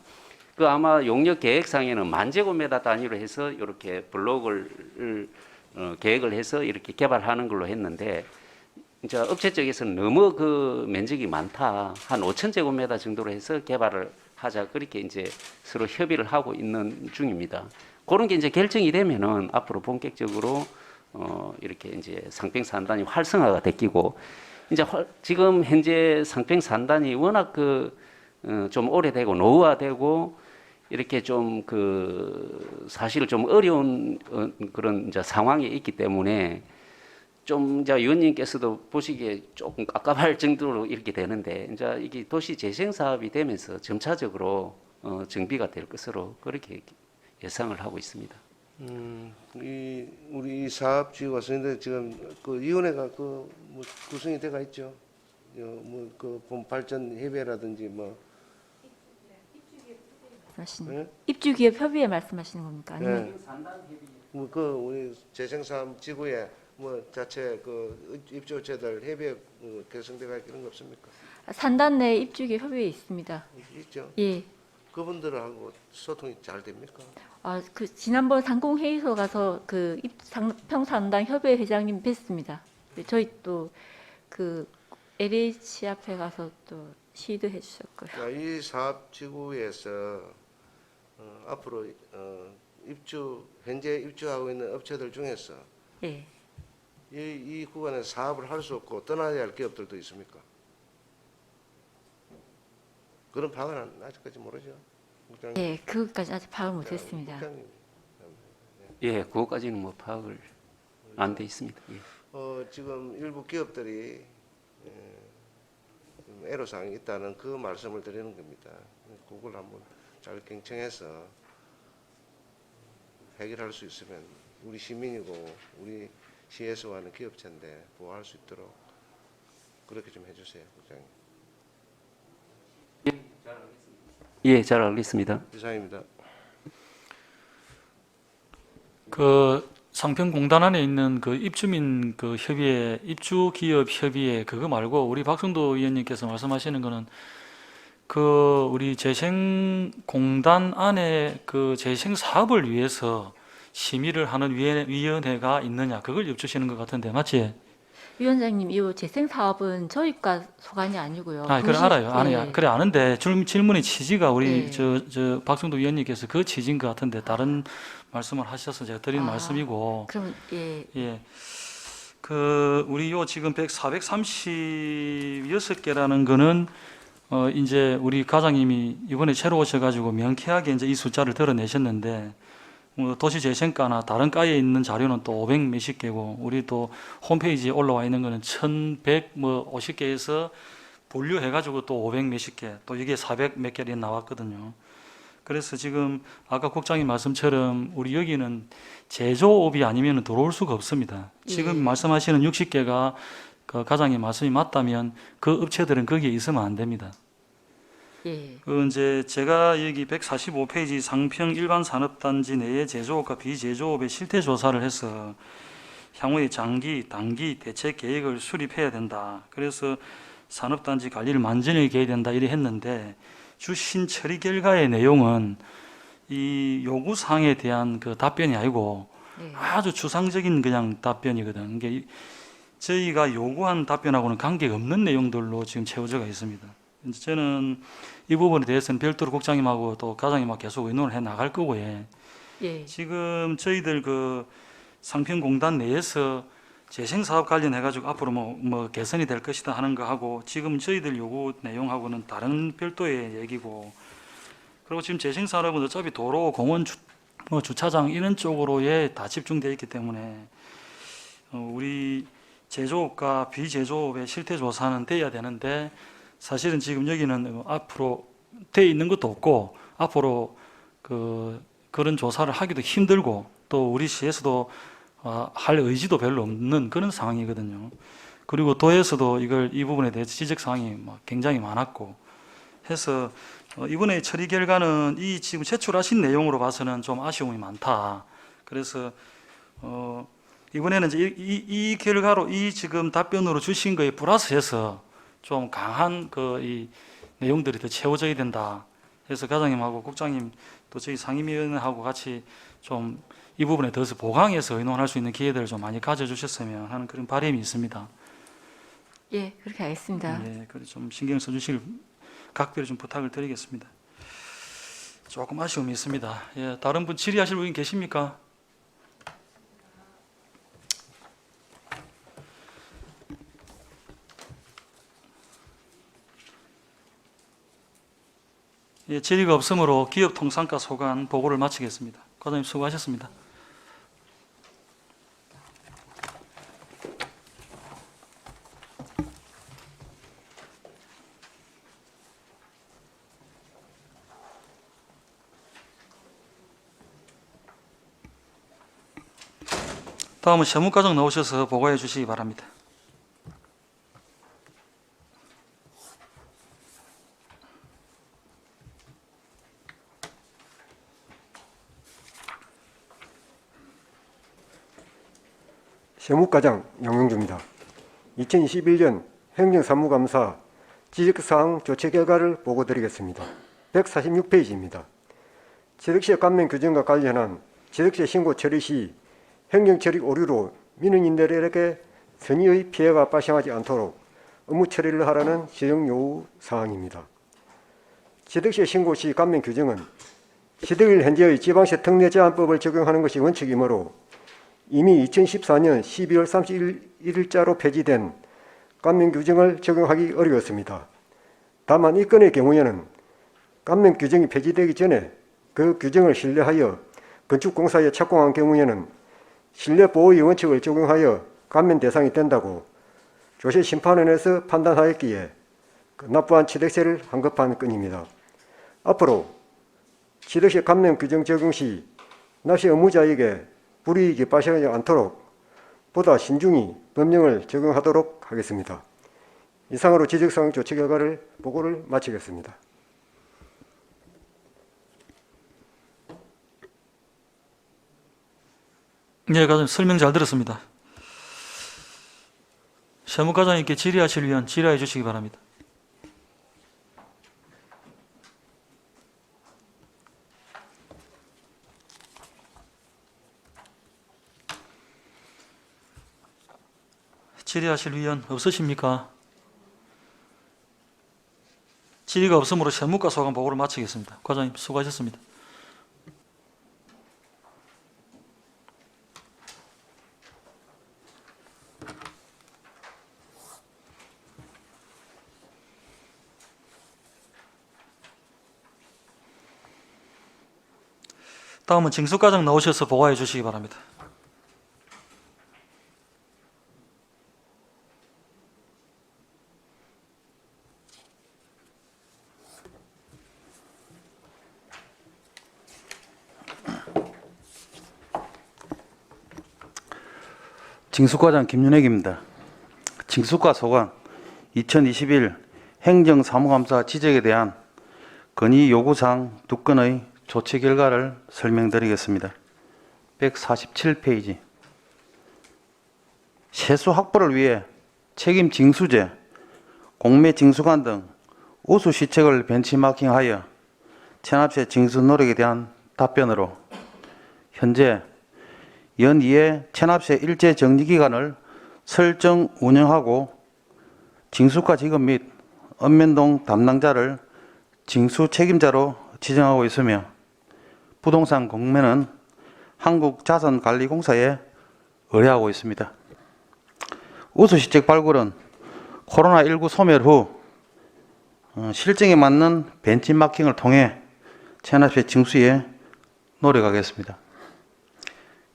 그 아마 용역 계획상에는 10,000제곱미터 단위로 해서 이렇게 블록을 계획을 해서 이렇게 개발하는 걸로 했는데 이제 업체 쪽에서는 너무 그 면적이 많다. 한 5,000제곱미터 정도로 해서 개발을 하자. 그렇게 이제 서로 협의를 하고 있는 중입니다. 그런 게 이제 결정이 되면은 앞으로 본격적으로 이렇게 이제 상평산단이 활성화가 되기고 이제 지금 현재 상평산단이 워낙 좀 오래되고 노후화되고 이렇게 좀 사실 좀 어려운 그런 이제 상황에 있기 때문에 좀 이제 위원님께서도 보시기에 조금 깝깝할 정도로 이렇게 되는데 이제 이게 도시 재생 사업이 되면서 점차적으로 정비가 될 것으로 그렇게 예상을 하고 있습니다. 우리 사업 지구 왔었는데 지금 그 위원회가 뭐 구성이 돼가 있죠. 뭐그 발전 협의회라든지 뭐. 네? 입주기업 협의회 말씀하시는 겁니까? 아니면 뭐 우리 재생사업 지구에 뭐 자체 입주업체들 협의회 결성돼가 이런 거 없습니까? 산단 내 입주기업 협의회 있습니다. 있죠. 예. 그분들하고 소통이 잘 됩니까? 지난번 상공회의소 가서 상평산단 협의회 회장님 뵀습니다. 저희 또 LH 앞에 가서 또 시도해 주셨고요. 그러니까 이 사업 지구에서 앞으로 현재 입주하고 있는 업체들 중에서 예. 이 구간에 사업을 할 수 없고 떠나야 할 기업들도 있습니까? 그런 파악은 아직까지 모르죠. 국장님. 예, 그것까지 아직 파악을 못했습니다. 국장님. 예, 그거까지는 뭐 파악을 안 돼 있습니다. 예. 지금 일부 기업들이 좀 애로사항이 있다는 그 말씀을 드리는 겁니다. 그걸 한번 잘 경청해서 해결할 수 있으면 우리 시민이고 우리 시에서 하는 기업체인데 보호할 수 있도록 그렇게 좀 해주세요, 국장님. 예, 잘 알겠습니다. 이상입니다. 상평공단 안에 있는 입주민 협의회, 입주기업 협의회 그거 말고 우리 박성도 의원님께서 말씀하시는 거는 우리 재생공단 안에 재생 사업을 위해서 심의를 하는 위원회가 있느냐 그걸 여쭈시는 것 같은데 맞지? 위원장님, 이 재생 사업은 저희과 소관이 아니고요. 그래 알아요. 예. 그래 아는데 질문의 취지가 우리 예. 저 박성도 위원님께서 그 취지인 것 같은데 다른 말씀을 하셔서 제가 드린 말씀이고. 그럼 예. 예. 우리 지금 436개라는 거는 이제 우리 과장님이 이번에 새로 오셔가지고 명쾌하게 이제 이 숫자를 드러내셨는데 도시재생과나 다른 과에 있는 자료는 또 500 몇십 개고 우리 또 홈페이지에 올라와 있는 거는 1150개에서 분류해가지고 또 500 몇십 개, 또 이게 400 몇 개이 나왔거든요. 그래서 지금 아까 국장님 말씀처럼 우리 여기는 제조업이 아니면 들어올 수가 없습니다. 지금 말씀하시는 60개가 과장님 말씀이 맞다면 그 업체들은 거기에 있으면 안 됩니다. 예. 이제 제가 여기 145페이지 상평 일반 산업단지 내의 제조업과 비제조업의 실태 조사를 해서 향후에 장기, 단기 대책 계획을 수립해야 된다. 그래서 산업단지 관리를 만전하게 해야 된다 이래 했는데 주신 처리 결과의 내용은 이 요구사항에 대한 답변이 아니고 아주 추상적인 그냥 답변이거든. 이게 저희가 요구한 답변하고는 관계가 없는 내용들로 지금 채워져가 있습니다. 저는 이 부분에 대해서는 별도로 국장님하고 또 과장님하고 계속 의논을 해 나갈 거고요. 예. 지금 저희들 상평공단 내에서 재생 사업 관련해 가지고 앞으로 뭐 개선이 될 것이다 하는 거 하고 지금 저희들 요구 내용하고는 다른 별도의 얘기고, 그리고 지금 재생 산업은 어차피 도로, 공원, 주차장 이런 쪽으로에 다 집중되어 있기 때문에 우리 제조업과 비제조업의 실태 조사는 돼야 되는데, 사실은 지금 여기는 앞으로 돼 있는 것도 없고 앞으로 그런 조사를 하기도 힘들고 또 우리 시에서도 할 의지도 별로 없는 그런 상황이거든요. 그리고 도에서도 이 부분에 대해서 지적 사항이 굉장히 많았고 해서 이번에 처리 결과는 이 지금 제출하신 내용으로 봐서는 좀 아쉬움이 많다. 그래서 이번에는 이제 이 결과로 이 지금 답변으로 주신 거에 플러스해서 좀 강한 이 내용들이 더 채워져야 된다. 그래서 과장님하고 국장님 또 저희 상임위원회하고 같이 좀 이 부분에 더해서 보강해서 의논할 수 있는 기회들을 좀 많이 가져주셨으면 하는 그런 바람이 있습니다. 예, 그렇게 하겠습니다. 예, 그래 좀 신경 써주실 각별히 좀 부탁을 드리겠습니다. 조금 아쉬움이 있습니다. 예, 다른 분 질의하실 분 계십니까? 예, 질의가 없으므로 기업통상가 소관 보고를 마치겠습니다. 과장님 수고하셨습니다. 다음은 세무과정 나오셔서 보고해 주시기 바랍니다. 세무과장 양용주입니다. 2021년 행정사무감사 지적사항 조치 결과를 보고드리겠습니다. 146페이지입니다. 취득세 감면 규정과 관련한 취득세 신고 처리 시 행정처리 오류로 민원인들에게 선의의 피해가 발생하지 않도록 업무 처리를 하라는 시정 요구 사항입니다. 취득세 신고 시 감면 규정은 취득일 현재의 지방세 특례 제한법을 적용하는 것이 원칙이므로 이미 2014년 12월 31일자로 폐지된 감면 규정을 적용하기 어려웠습니다. 다만 이 건의 경우에는 감면 규정이 폐지되기 전에 그 규정을 신뢰하여 건축공사에 착공한 경우에는 신뢰보호의 원칙을 적용하여 감면 대상이 된다고 조세심판원에서 판단하였기에 납부한 취득세를 환급한 건입니다. 앞으로 취득세 감면 규정 적용 시 납세 의무자에게 불이익이 발생하지 않도록 보다 신중히 법령을 적용하도록 하겠습니다. 이상으로 지적사항 조치 결과를 보고를 마치겠습니다. 네, 과장님 설명 잘 들었습니다. 세무과장님께 질의하실 위원 질의해 주시기 바랍니다. 질의하실 위원 없으십니까? 질의가 없으므로 세무과 소관 보고를 마치겠습니다. 과장님 수고하셨습니다. 다음은 징수과장 나오셔서 보고해 주시기 바랍니다. 징수과장 김윤핵입니다. 징수과 소관 2021 행정사무감사 지적에 대한 건의 요구사항 2건의 조치 결과를 설명드리겠습니다. 147페이지. 세수 확보를 위해 책임 징수제, 공매 징수관 등 우수 시책을 벤치마킹하여 체납세 징수 노력에 대한 답변으로 현재 연이에 체납세 일제 정리 기간을 설정 운영하고 징수과 직원 및 읍면동 담당자를 징수 책임자로 지정하고 있으며 부동산 공매는 한국자산관리공사에 의뢰하고 있습니다. 우수시책 발굴은 코로나19 소멸 후 실정에 맞는 벤치마킹을 통해 체납시의 징수에 노력하겠습니다.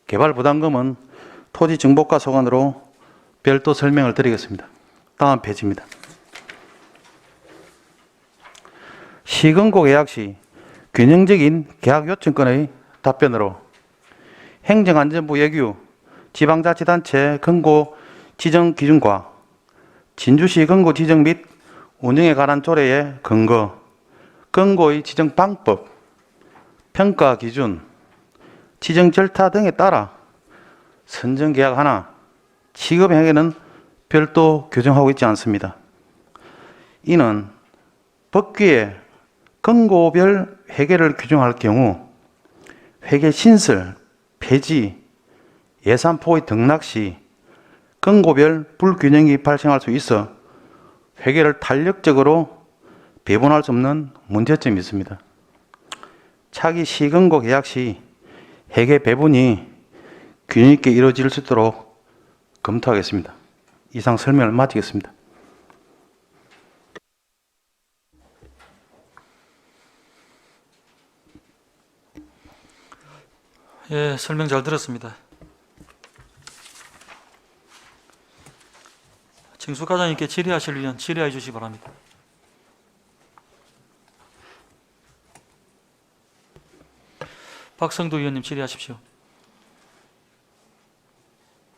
개발 부담금은 토지 정보가 소관으로 별도 설명을 드리겠습니다. 다음 페이지입니다. 시근고 계약 시 균형적인 계약 요청권의 답변으로 행정안전부 예규 지방자치단체 근고 지정 기준과 진주시 근고 지정 및 운영에 관한 조례의 근거, 근고의 지정 방법, 평가 기준, 지정 절차 등에 따라 선정 계약 하나, 취급 행위는 별도 규정하고 있지 않습니다. 이는 법규에 근고별 회계를 규정할 경우 회계 신설, 폐지, 예산 포기 등락 시 근고별 불균형이 발생할 수 있어 회계를 탄력적으로 배분할 수 없는 문제점이 있습니다. 차기 시근고 계약 시 회계 배분이 균형 있게 이루어질 수 있도록 검토하겠습니다. 이상 설명을 마치겠습니다. 예, 설명 잘 들었습니다. 징수과장님께 질의하실 의원 질의해 주시기 바랍니다. 박성도 의원님 질의하십시오.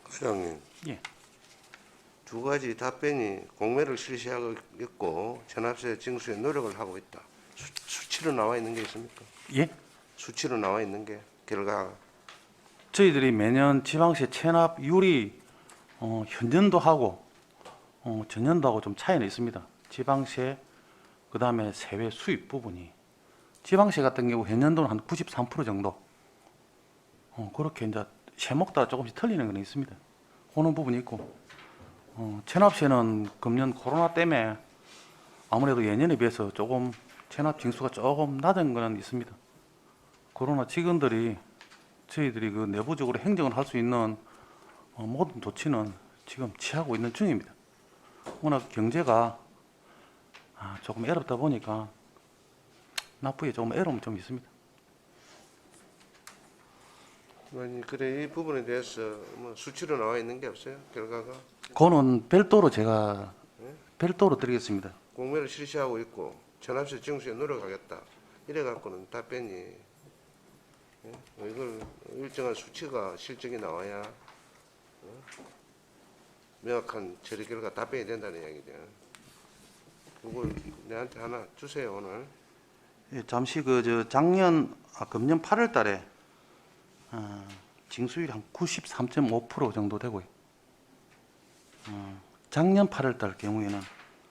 과장님. 예. 두 가지 답변이 공매를 실시하고 있고 체납세 징수에 노력을 하고 있다. 수치로 나와 있는 게 있습니까? 예? 수치로 나와 있는 게 결과. 저희들이 매년 지방세 체납률이 현년도하고 전년도하고 좀 차이는 있습니다. 지방세 그다음에 세외 수입 부분이 지방세 같은 경우 현년도는 한 93% 정도 그렇게 이제 세목따라 조금씩 틀리는 건 있습니다. 그런 부분이 있고 체납세는 금년 코로나 때문에 아무래도 예년에 비해서 조금 체납 징수가 조금 낮은 건 있습니다. 그러나 직원들이 저희들이 그 내부적으로 행정을 할 수 있는 모든 조치는 지금 취하고 있는 중입니다. 워낙 경제가 조금 어렵다 보니까 납부에 조금 어려움이 좀 있습니다. 아니 그래 이 부분에 대해서 뭐 수치로 나와 있는 게 없어요? 결과가 그거는 별도로 제가 별도로 드리겠습니다. 공매를 실시하고 있고 체납세 징수에 노력하겠다. 이래 갖고는 답변이 이걸 일정한 수치가 실적이 나와야 명확한 처리 결과 답변이 된다는 이야기죠. 그걸 내한테 하나 주세요 오늘. 예, 잠시 금년 8월달에 징수율이 한 93.5% 정도 되고요. 작년 8월달 경우에는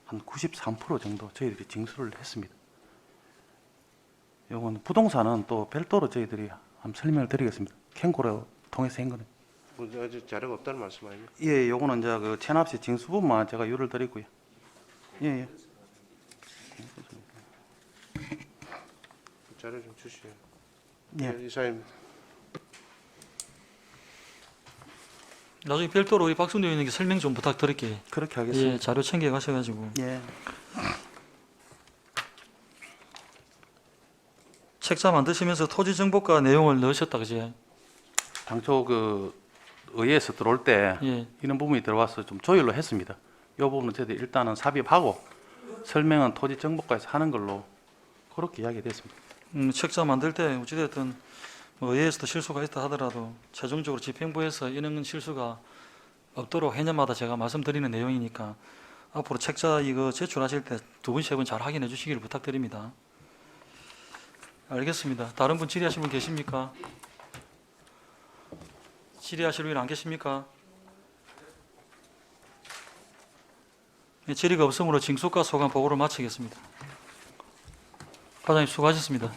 한 93% 정도 저희들이 징수를 했습니다. 요건 부동산은 또 별도로 저희들이 한번 설명을 드리겠습니다. 캔고를 통해서 한 거는. 아직 자료가 없다는 말씀 아닙니까? 예, 요거는 이제 그 체납세 징수 부분만 제가 유를 드리고요. 예, 예. 자료 좀 주시죠. 예. 이사님. 나중에 별도로 우리 박성도 의원님께 설명 좀 부탁드릴게요. 그렇게 하겠습니다. 예, 자료 챙겨 가셔가지고. 예. 책자 만드시면서 토지 정보가 내용을 넣으셨다 그지? 당초 그 의회에서 들어올 때 예. 이런 부분이 들어와서 좀 조율로 했습니다. 이 부분은 저희들 일단은 삽입하고 설명은 토지 정보과에서 하는 걸로 그렇게 이야기됐습니다. 책자 만들 때 어찌됐든 뭐 의회에서도 실수가 있다 하더라도 최종적으로 집행부에서 이런 실수가 없도록 해년마다 제가 말씀드리는 내용이니까 앞으로 책자 이거 제출하실 때 두 번, 세 번 잘 확인해 주시기를 부탁드립니다. 알겠습니다. 다른 분 질의하실 분 계십니까? 질의하실 분 안 계십니까? 네, 질의가 없으므로 징수과 소관 보고를 마치겠습니다. 과장님 수고하셨습니다.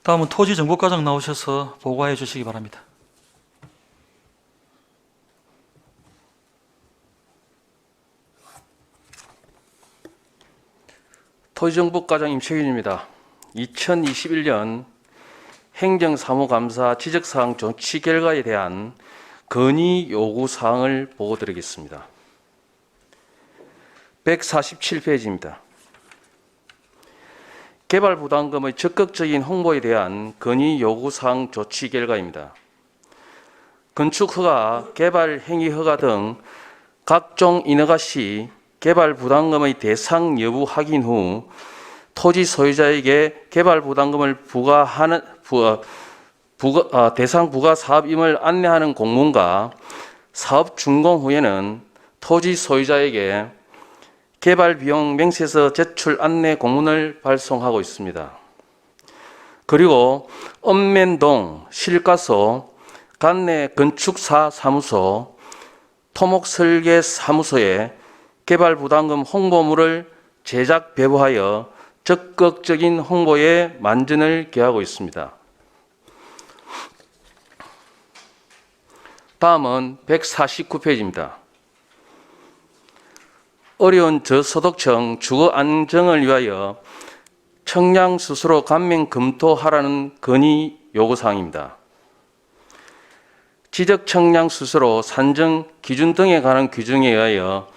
다음은 토지정보과장 나오셔서 보고해 주시기 바랍니다. 토지정보과장 임채균입니다. 2021년 행정사무감사 지적사항 조치 결과에 대한 건의 요구 사항을 보고드리겠습니다. 147페이지입니다. 개발부담금의 적극적인 홍보에 대한 건의 요구 사항 조치 결과입니다. 건축허가, 개발행위허가 등 각종 인허가 시 개발부담금의 대상 여부 확인 후 토지 소유자에게 개발부담금을 대상 부과 사업임을 안내하는 공문과 사업 준공 후에는 토지 소유자에게 개발비용 명세서 제출 안내 공문을 발송하고 있습니다. 그리고 읍면동 실과소, 관내 건축사 사무소, 토목설계 사무소에 개발부담금 홍보물을 제작 배부하여 적극적인 홍보에 만전을 기하고 있습니다. 다음은 149페이지입니다. 어려운 저소득층 주거 안정을 위하여 청량 스스로 감면 검토하라는 건의 요구사항입니다. 지적 청량 스스로 산정 기준 등에 관한 규정에 의하여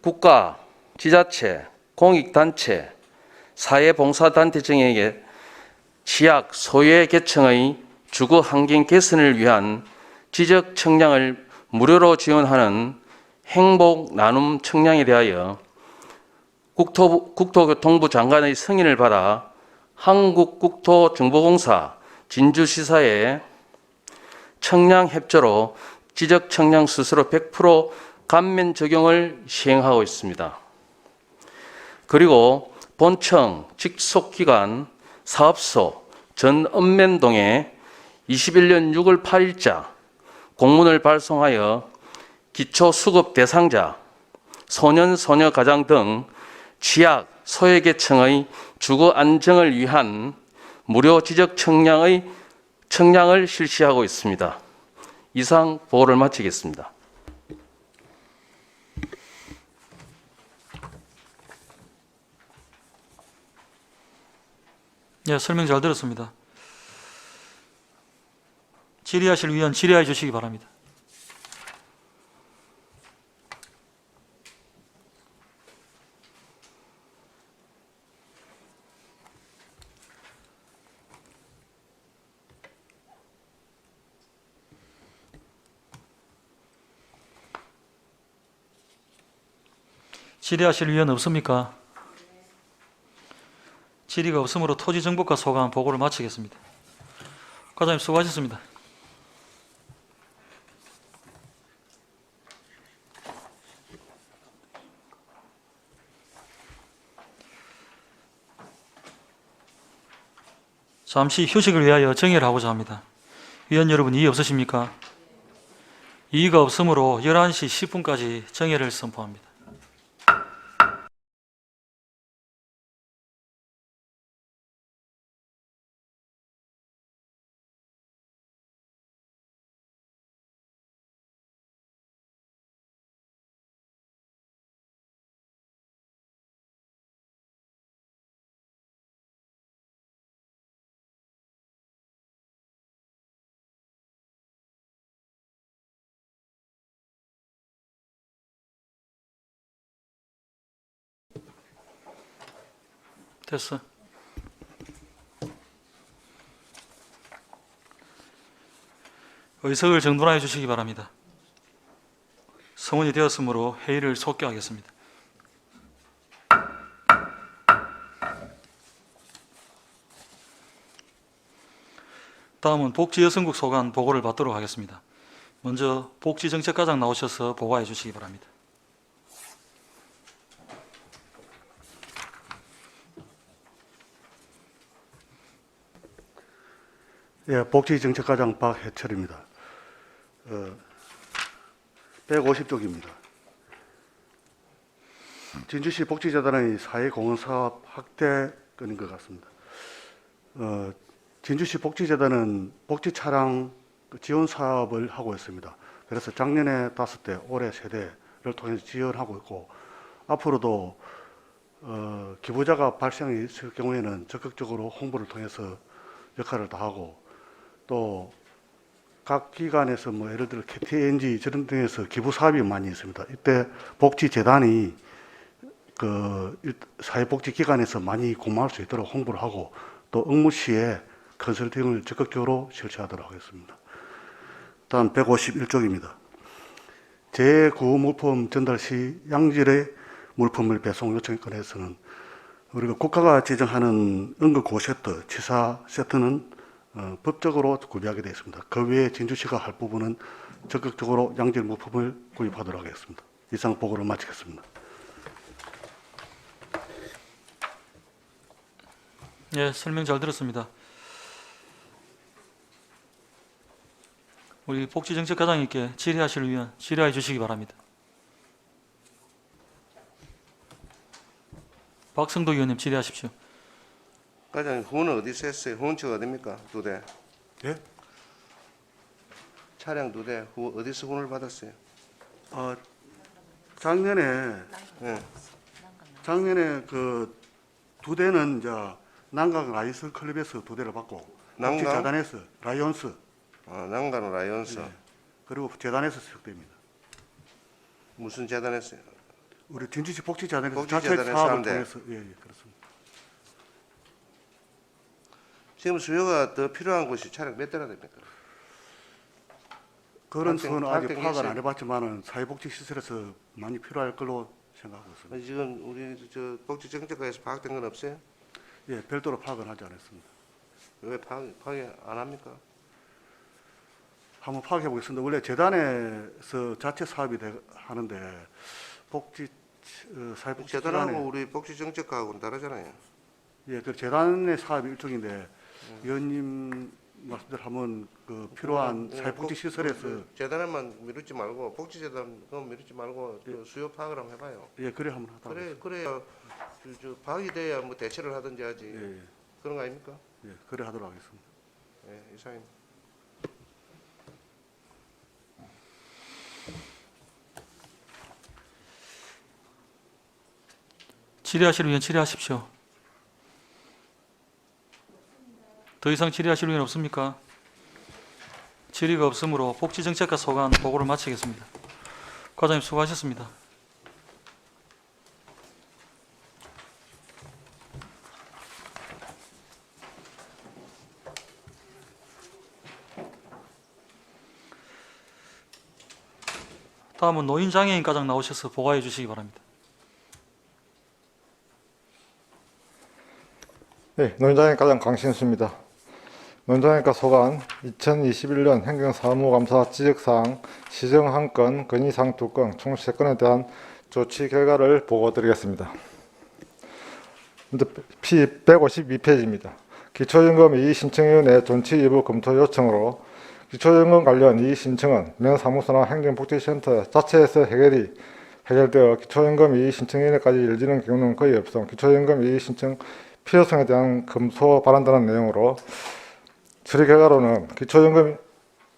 국가, 지자체, 공익단체, 사회봉사단체 등에게 취약, 소외 계층의 주거 환경 개선을 위한 지적 청량을 무료로 지원하는 행복 나눔 청량에 대하여 국토교통부 장관의 승인을 받아 한국국토정보공사 진주시사에 청량협조로 지적 청량 수수료 100% 감면 적용을 시행하고 있습니다. 그리고 본청 직속기관 사업소 전 읍면동에 21년 6월 8일자 공문을 발송하여 기초수급 대상자, 소년, 소녀 가장 등 취약, 소외계층의 주거 안정을 위한 무료 지적 청량을 실시하고 있습니다. 이상 보고를 마치겠습니다. 네, 설명 잘 들었습니다. 질의하실 위원 질의해 주시기 바랍니다. 질의하실 위원 없습니까? 질의가 없으므로 토지정보과 소관 보고를 마치겠습니다. 과장님 수고하셨습니다. 잠시 휴식을 위하여 정회를 하고자 합니다. 위원 여러분 이의 없으십니까? 이의가 없으므로 11시 10분까지 정회를 선포합니다. 됐어. 의석을 정돈하여 주시기 바랍니다. 성원이 되었으므로 회의를 속기하겠습니다. 다음은 복지여성국 소관 보고를 받도록 하겠습니다. 먼저 복지정책과장 나오셔서 보고해 주시기 바랍니다. 예, 복지정책과장 박해철입니다. 150쪽입니다. 진주시 복지재단의 사회공헌사업 확대 건인 것 같습니다. 진주시 복지재단은 복지차량 지원 사업을 하고 있습니다. 그래서 작년에 5대, 올해 3대를 통해서 지원하고 있고 앞으로도 기부자가 발생이 있을 경우에는 적극적으로 홍보를 통해서 역할을 다하고 또 각 기관에서 뭐 예를 들어 KTNG 저런 등에서 기부 사업이 많이 있습니다. 이때 복지재단이 그 사회복지기관에서 많이 공모할 수 있도록 홍보를 하고 또 응모 시에 컨설팅을 적극적으로 실시하도록 하겠습니다. 다음 151쪽입니다. 재구호 물품 전달 시 양질의 물품을 배송 요청에 관해서는 우리가 국가가 제정하는 응급구호 세트, 치사 세트는 법적으로 구비하게 되어 있습니다. 그 외에 진주시가 할 부분은 적극적으로 양질 물품을 구입하도록 하겠습니다. 이상 보고를 마치겠습니다. 예, 설명 잘 들었습니다. 우리 복지정책과장님께 질의하실 위원 질의해 주시기 바랍니다. 박성도 의원님 질의하십시오. 과장님, 후원은 어디서 했어요? 후원처가 어디입니까? 2대. 예? 차량 2대 어디서 후원을 받았어요? 작년에 예. 그 2대는 이제 난강 라이언스 클럽에서 2대를 받고 난강? 복지재단에서 라이온스 난간 라이온스. 예. 그리고 재단에서 수령됩니다. 무슨 재단했어요? 우리 진주시 복지재단에서 복지재단에서 자체 사업을 하는데. 통해서 예, 그렇습니다. 지금 수요가 더 필요한 곳이 차량 몇 대나 됩니까? 그런 파악된- 수는 아직 파악된 파악은 게 안 해봤지만은 사회복지시설에서 많이 필요할 걸로 생각하고 있습니다. 지금 우리 저 복지정책과에서 파악된 건 없어요? 예, 별도로 파악은 하지 않았습니다. 왜 파악이 안 합니까? 한번 파악해 보겠습니다. 원래 재단에서 자체 사업이 하는데 사회복지재단에 재단하고 우리 복지정책과하고는 다르잖아요. 예, 그 재단의 사업이 일종인데 위원님 말씀대로 하면 그 필요한 사회복지시설에서 재단에만 미루지 말고 복지재단 미루지 말고 그 수요 파악을 한번 해봐요. 예, 그래 한번 하다. 그래야 저 파악이 돼야 뭐 대처를 하든지 하지. 예, 예, 그런 거 아닙니까? 예, 그래 하도록 하겠습니다. 예, 이상입니다. 질의하실 위원 질의하십시오. 더 이상 질의하실 위원 없습니까? 질의가 없으므로 복지정책과 소관 보고를 마치겠습니다. 과장님 수고하셨습니다. 다음은 노인장애인 과장 나오셔서 보고해 주시기 바랍니다. 네, 노인장애인과장 강신수입니다. 노인장애인과 소관 2021년 행정사무감사 지적사항 시정 1건, 건의사항 2건, 총 3건에 대한 조치 결과를 보고드리겠습니다. P152페이지입니다. 기초연금 이의신청위원회 존치 일부 검토 요청으로 기초연금 관련 이의신청은 면사무소나 행정복지센터 자체에서 해결되어 기초연금 이의신청위원회까지 이르지는 경우는 거의 없음 기초연금 이의신청 필요성에 대한 검토 바란다는 내용으로 처리 결과로는 기초연금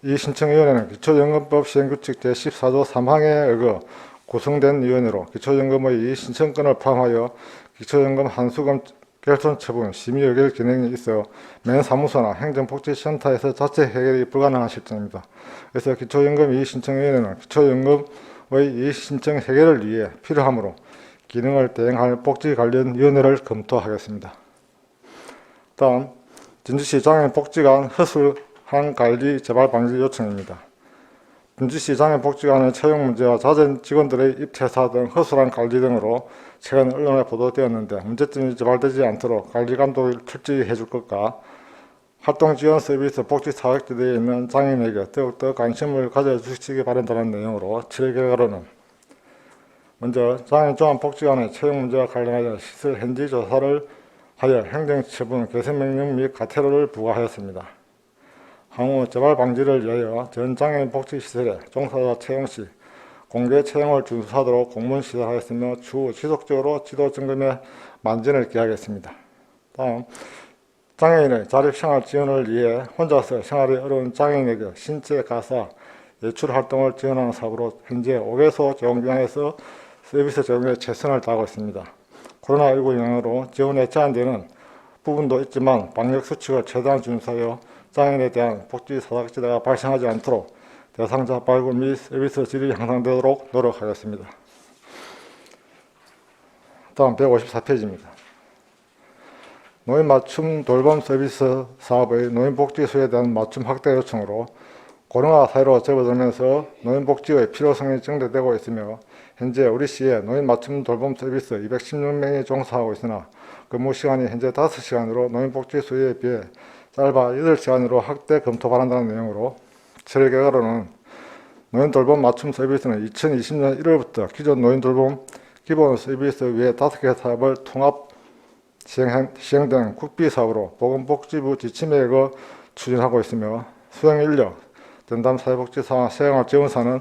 이의신청위원회는 기초연금법 시행규칙 제14조 3항에 의거 구성된 위원회로 기초연금의 이의신청권을 포함하여 기초연금 한수금 결손 처분, 심의 의결 기능이 있어 면사무소나 행정복지센터에서 자체 해결이 불가능한 실정입니다. 그래서 기초연금 이의신청위원회는 기초연금의 이의신청 해결을 위해 필요하므로 기능을 대행할 복지 관련 위원회를 검토하겠습니다. 다음, 진주시 장애인 복지관 허술한 관리 재발 방지 요청입니다. 진주시 장애인 복지관의 채용 문제와 잦은 직원들의 입퇴사 등 허술한 관리 등으로 최근 언론에 보도되었는데 문제점이 재발되지 않도록 관리 감독을 철저히 해줄 것과 활동 지원 서비스 복지 사각지대에 있는 장애인에게 더욱더 관심을 가져주시기 바란다는 내용으로 질의 결과로는 먼저 장애인 종합복지관의 채용 문제와 관련하여 시설 현지 조사를 하여 행정처분, 개선명령 및 가태료를 부과하였습니다. 향후 재발 방지를 위하여 전 장애인 복지시설에 종사자 채용 시 공개 채용을 준수하도록 공문 시설하였으며 추후 지속적으로 지도 점검에 만전을 기하겠습니다. 다음, 장애인의 자립생활 지원을 위해 혼자서 생활이 어려운 장애인에게 신체 가사, 예출 활동을 지원하는 사업으로 현재 5개소 제공기관에서 서비스 제공에 최선을 다하고 있습니다. 코로나19 영향으로 지원에 제한되는 부분도 있지만 방역 수칙을 최대한 준수하여 장애인에 대한 복지 사각지대가 발생하지 않도록 대상자 발굴 및 서비스 질이 향상되도록 노력하겠습니다. 다음 154페이지입니다. 노인 맞춤 돌봄 서비스 사업의 노인복지수에 대한 맞춤 확대 요청으로 코로나 사회로 접어들면서 노인복지의 필요성이 증대되고 있으며 현재 우리 시에 노인 맞춤 돌봄 서비스 216명이 종사하고 있으나 근무 시간이 현재 5시간으로 노인복지 수요에 비해 짧아 8시간으로 확대 검토 바란다는 내용으로 7월 결과로는 노인 돌봄 맞춤 서비스는 2020년 1월부터 기존 노인 돌봄 기본 서비스 외 5개 사업을 통합 시행된 국비 사업으로 보건복지부 지침에 추진하고 있으며 수행인력, 전담사회복지사, 생활지원사는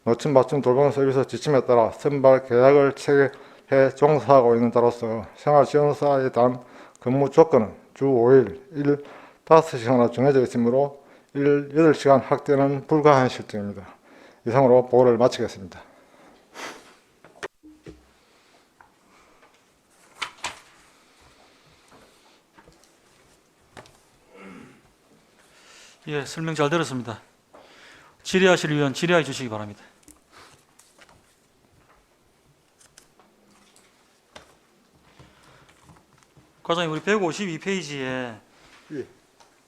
노인 맞춤 돌봄 서비스 지침에 따라 선발 계약을 체결해 종사하고 있는 자로서 생활지원사에 대한 근무 조건은 주 5일, 일 5시간으로 정해져 있으므로 일 8시간 확대는 불가한 실정입니다. 이상으로 보고를 마치겠습니다. 예, 설명 잘 들었습니다. 질의하실 위원 질의해 주시기 바랍니다. 과장님, 우리 152페이지에 예.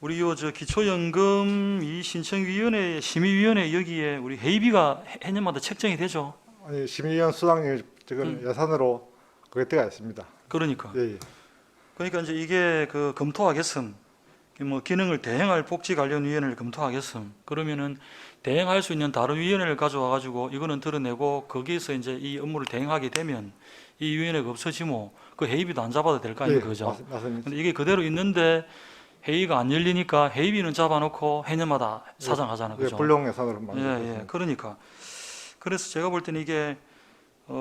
우리 저 기초연금 이 신청위원회 심의위원회 여기에 우리 회의비가 해년마다 책정이 되죠. 아니, 심의위원 수당이 지금 예산으로 그게 들어가 있습니다. 그러니까. 예, 예. 그러니까 이제 이게 그 검토하겠음. 뭐 기능을 대행할 복지 관련 위원회를 검토하겠음. 그러면은 대행할 수 있는 다른 위원회를 가져와 가지고 이거는 드러내고 거기에서 이제 이 업무를 대행하게 되면 이 위원회가 없어지면 그 회의비도 안 잡아도 될 거 아닙니까? 그죠? 맞습니다. 근데 이게 그대로 있는데 회의가 안 열리니까 회의비는 잡아놓고 해년마다 사장하잖아요. 예, 그죠? 불용 예산으로 예, 만들었습니다. 예. 그러니까. 그래서 제가 볼 때는 이게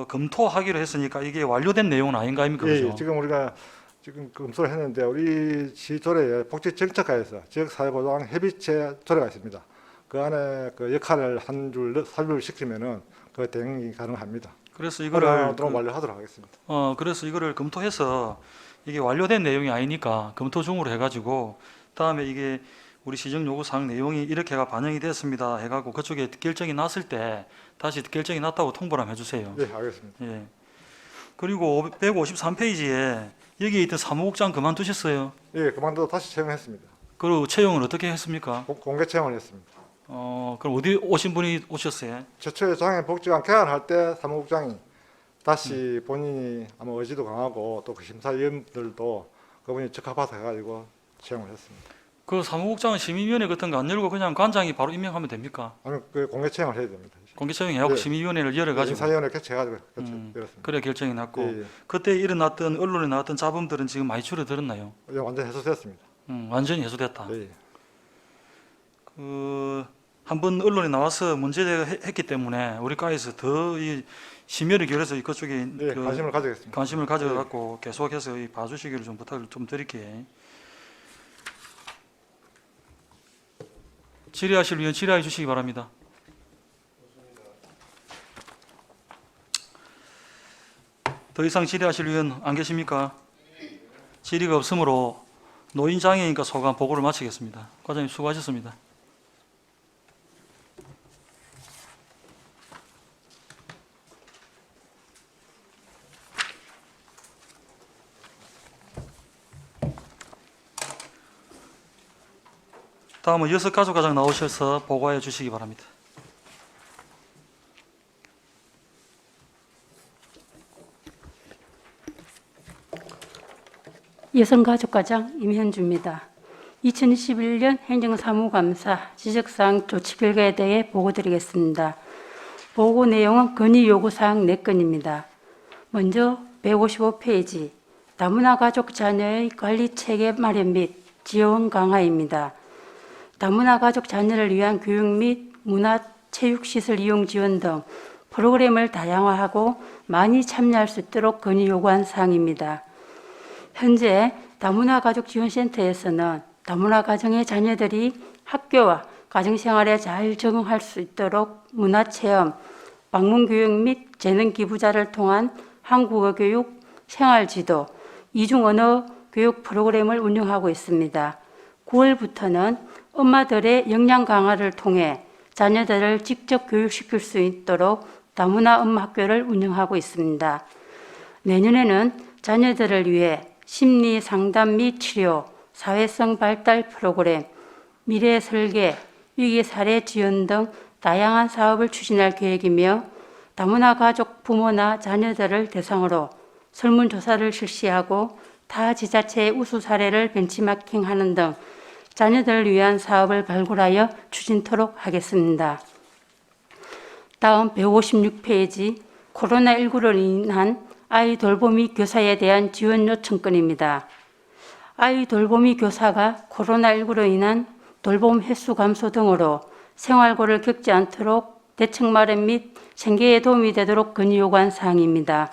검토하기로 했으니까 이게 완료된 내용은 아닌가 아닙니까? 예, 그죠? 예, 지금 우리가 지금 검토를 했는데 우리 시조례에 복지정책과에서 지역사회보장 협의체 조례가 있습니다. 그 안에 그 역할을 한 줄 삽입시키면은 그 대응이 가능합니다. 그래서 이거를 완료하도록 하겠습니다. 그래서 이거를 검토해서 이게 완료된 내용이 아니니까 검토 중으로 해가지고 다음에 이게 우리 시정 요구 사항 내용이 이렇게가 반영이 됐습니다 해가지고 그쪽에 결정이 났을 때 다시 결정이 났다고 통보를 한번 해주세요. 네, 알겠습니다. 예. 그리고 153페이지에 여기에 있던 사무국장 그만두셨어요. 예, 그만둬 다시 채용했습니다. 그리고 채용을 어떻게 했습니까? 공개 채용을 했습니다. 그럼 어디 오신 분이 오셨어요? 최초에 장애복지관 개관할 때 사무국장이 다시 본인이 아마 의지도 강하고 또 그 심사위원들도 그분이 적합하다 해가지고 채용을 했습니다. 그 사무국장은 심의위원회 같은 거 안 열고 그냥 관장이 바로 임명하면 됩니까? 아니, 그 공개 채용을 해야 됩니다. 공개 채용해갖고 예. 심의위원회를 열어가지고 인사위원회 개최해가지고 열었습니다. 그래 결정이 났고 예, 예. 그때 일어났던 언론에 나왔던 잡음들은 지금 많이 줄어들었나요? 예, 완전 해소됐습니다. 완전히 해소됐다. 예, 예. 한번 언론에 나와서 문제했기 때문에 우리 과에서 더 이 심혈을 기울여서 그쪽에 예, 관심을 가지겠습니다. 관심을 가져갖고 계속해서 이 봐주시기를 좀 부탁을 좀 드릴게요. 질의하실 위원 질의해 주시기 바랍니다. 더 이상 질의하실 위원 안 계십니까? 질의가 없으므로 노인장애인과 소관 보고를 마치겠습니다. 과장님 수고하셨습니다. 다음은 여섯가족과장 나오셔서 보고해 주시기 바랍니다. 여성가족과장 임현주입니다. 2021년 행정사무감사 지적사항 조치 결과에 대해 보고드리겠습니다. 보고 내용은 건의 요구사항 4건입니다. 먼저 155페이지 다문화 가족 자녀의 관리 체계 마련 및 지원 강화입니다. 다문화 가족 자녀를 위한 교육 및 문화 체육시설 이용 지원 등 프로그램을 다양화하고 많이 참여할 수 있도록 건의 요구한 사항입니다. 현재 다문화 가족 지원센터에서는 다문화 가정의 자녀들이 학교와 가정생활에 잘 적응할 수 있도록 문화체험, 방문교육 및 재능 기부자를 통한 한국어 교육, 생활지도, 이중 언어 교육 프로그램을 운영하고 있습니다. 9월부터는 엄마들의 역량 강화를 통해 자녀들을 직접 교육시킬 수 있도록 다문화 엄마 학교를 운영하고 있습니다. 내년에는 자녀들을 위해 심리 상담 및 치료, 사회성 발달 프로그램, 미래 설계, 위기 사례 지원 등 다양한 사업을 추진할 계획이며 다문화 가족 부모나 자녀들을 대상으로 설문조사를 실시하고 타 지자체의 우수 사례를 벤치마킹하는 등 자녀들을 위한 사업을 발굴하여 추진토록 하겠습니다. 다음 156페이지 코로나19로 인한 아이 돌보미 교사에 대한 지원 요청건입니다. 아이 돌보미 교사가 코로나19로 인한 돌봄 횟수 감소 등으로 생활고를 겪지 않도록 대책 마련 및 생계에 도움이 되도록 건의 요구한 사항입니다.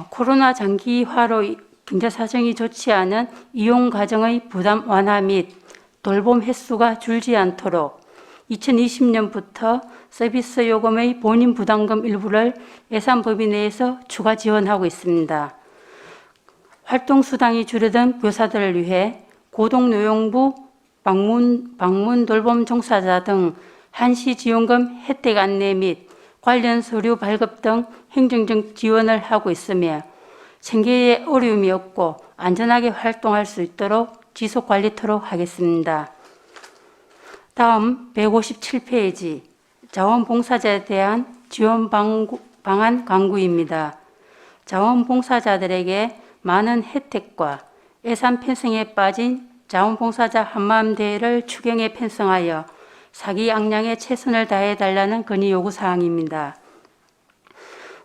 코로나 장기화로 경제 사정이 좋지 않은 이용 가정의 부담 완화 및 돌봄 횟수가 줄지 않도록 2020년부터 서비스 요금의 본인 부담금 일부를 예산 범위 내에서 추가 지원하고 있습니다. 활동 수당이 줄어든 교사들을 위해 고동노용부, 방문 돌봄 종사자 등 한시 지원금 혜택 안내 및 관련 서류 발급 등 행정적 지원을 하고 있으며 생계에 어려움이 없고 안전하게 활동할 수 있도록 지속 관리토록 하겠습니다. 다음 157페이지 자원봉사자에 대한 지원 방안 강구입니다. 자원봉사자들에게 많은 혜택과 예산 편성에 빠진 자원봉사자 한마음대회를 추경에 편성하여 사기 양량에 최선을 다해달라는 건의 요구사항입니다.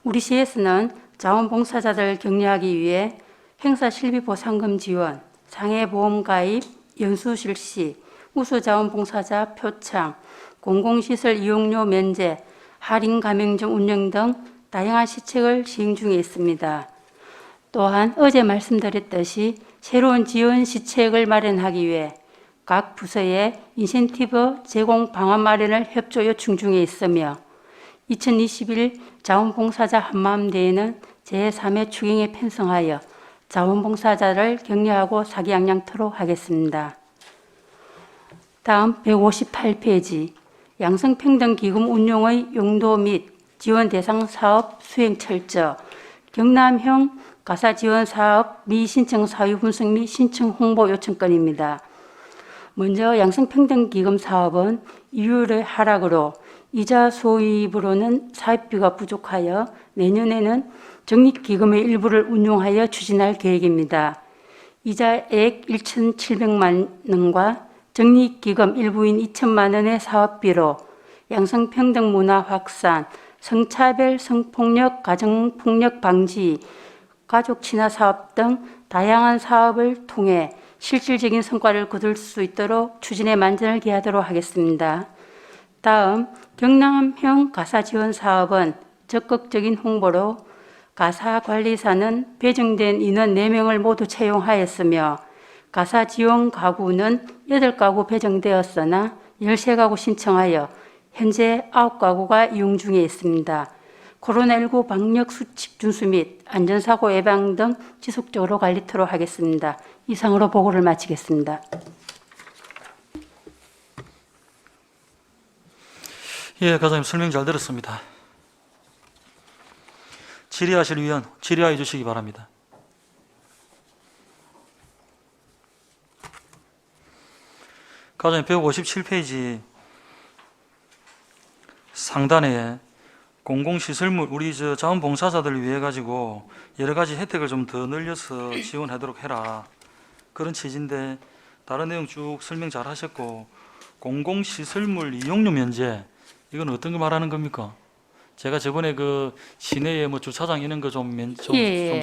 우리 시에서는 자원봉사자들을 격려하기 위해 행사실비보상금 지원, 상해보험 가입, 연수 실시, 우수자원봉사자 표창, 공공시설 이용료 면제, 할인 가맹점 운영 등 다양한 시책을 시행 중에 있습니다. 또한 어제 말씀드렸듯이 새로운 지원 시책을 마련하기 위해 각 부서에 인센티브 제공 방안 마련을 협조 요청 중에 있으며 2021 자원봉사자 한마음대회는 제3회 추경에 편성하여 자원봉사자를 격려하고 사기양양토록 하겠습니다. 다음 158페이지 양성평등기금 운용의 용도 및 지원 대상 사업 수행 철저, 경남형 가사지원 사업 미신청 사유 분석 및 신청 홍보 요청건입니다. 먼저 양성평등기금 사업은 이율의 하락으로 이자 소입으로는 사업비가 부족하여 내년에는 적립기금의 일부를 운용하여 추진할 계획입니다. 이자액 1,700만 원과 적립기금 일부인 2천만 원의 사업비로 양성평등 문화 확산, 성차별, 성폭력, 가정폭력 방지, 가족 친화 사업 등 다양한 사업을 통해 실질적인 성과를 거둘 수 있도록 추진에 만전을 기하도록 하겠습니다. 다음 경남형 가사지원 사업은 적극적인 홍보로 가사관리사는 배정된 인원 4명을 모두 채용하였으며 가사지원 가구는 8가구 배정되었으나 13가구 신청하여 현재 9가구가 이용 중에 있습니다. 코로나19 방역 수칙 준수 및 안전사고 예방 등 지속적으로 관리토록 하겠습니다. 이상으로 보고를 마치겠습니다. 예, 과장님 설명 잘 들었습니다. 질의하실 위원 질의하여 주시기 바랍니다. 과장님 157페이지 상단에 공공시설물 우리 자원봉사자들을 위해 가지고 여러 가지 혜택을 좀 더 늘려서 지원하도록 해라 그런 취지인데 다른 내용 쭉 설명 잘 하셨고 공공시설물 이용료 면제 이건 어떤 거 말하는 겁니까? 제가 저번에 그 시내에 뭐 주차장 이런 거 좀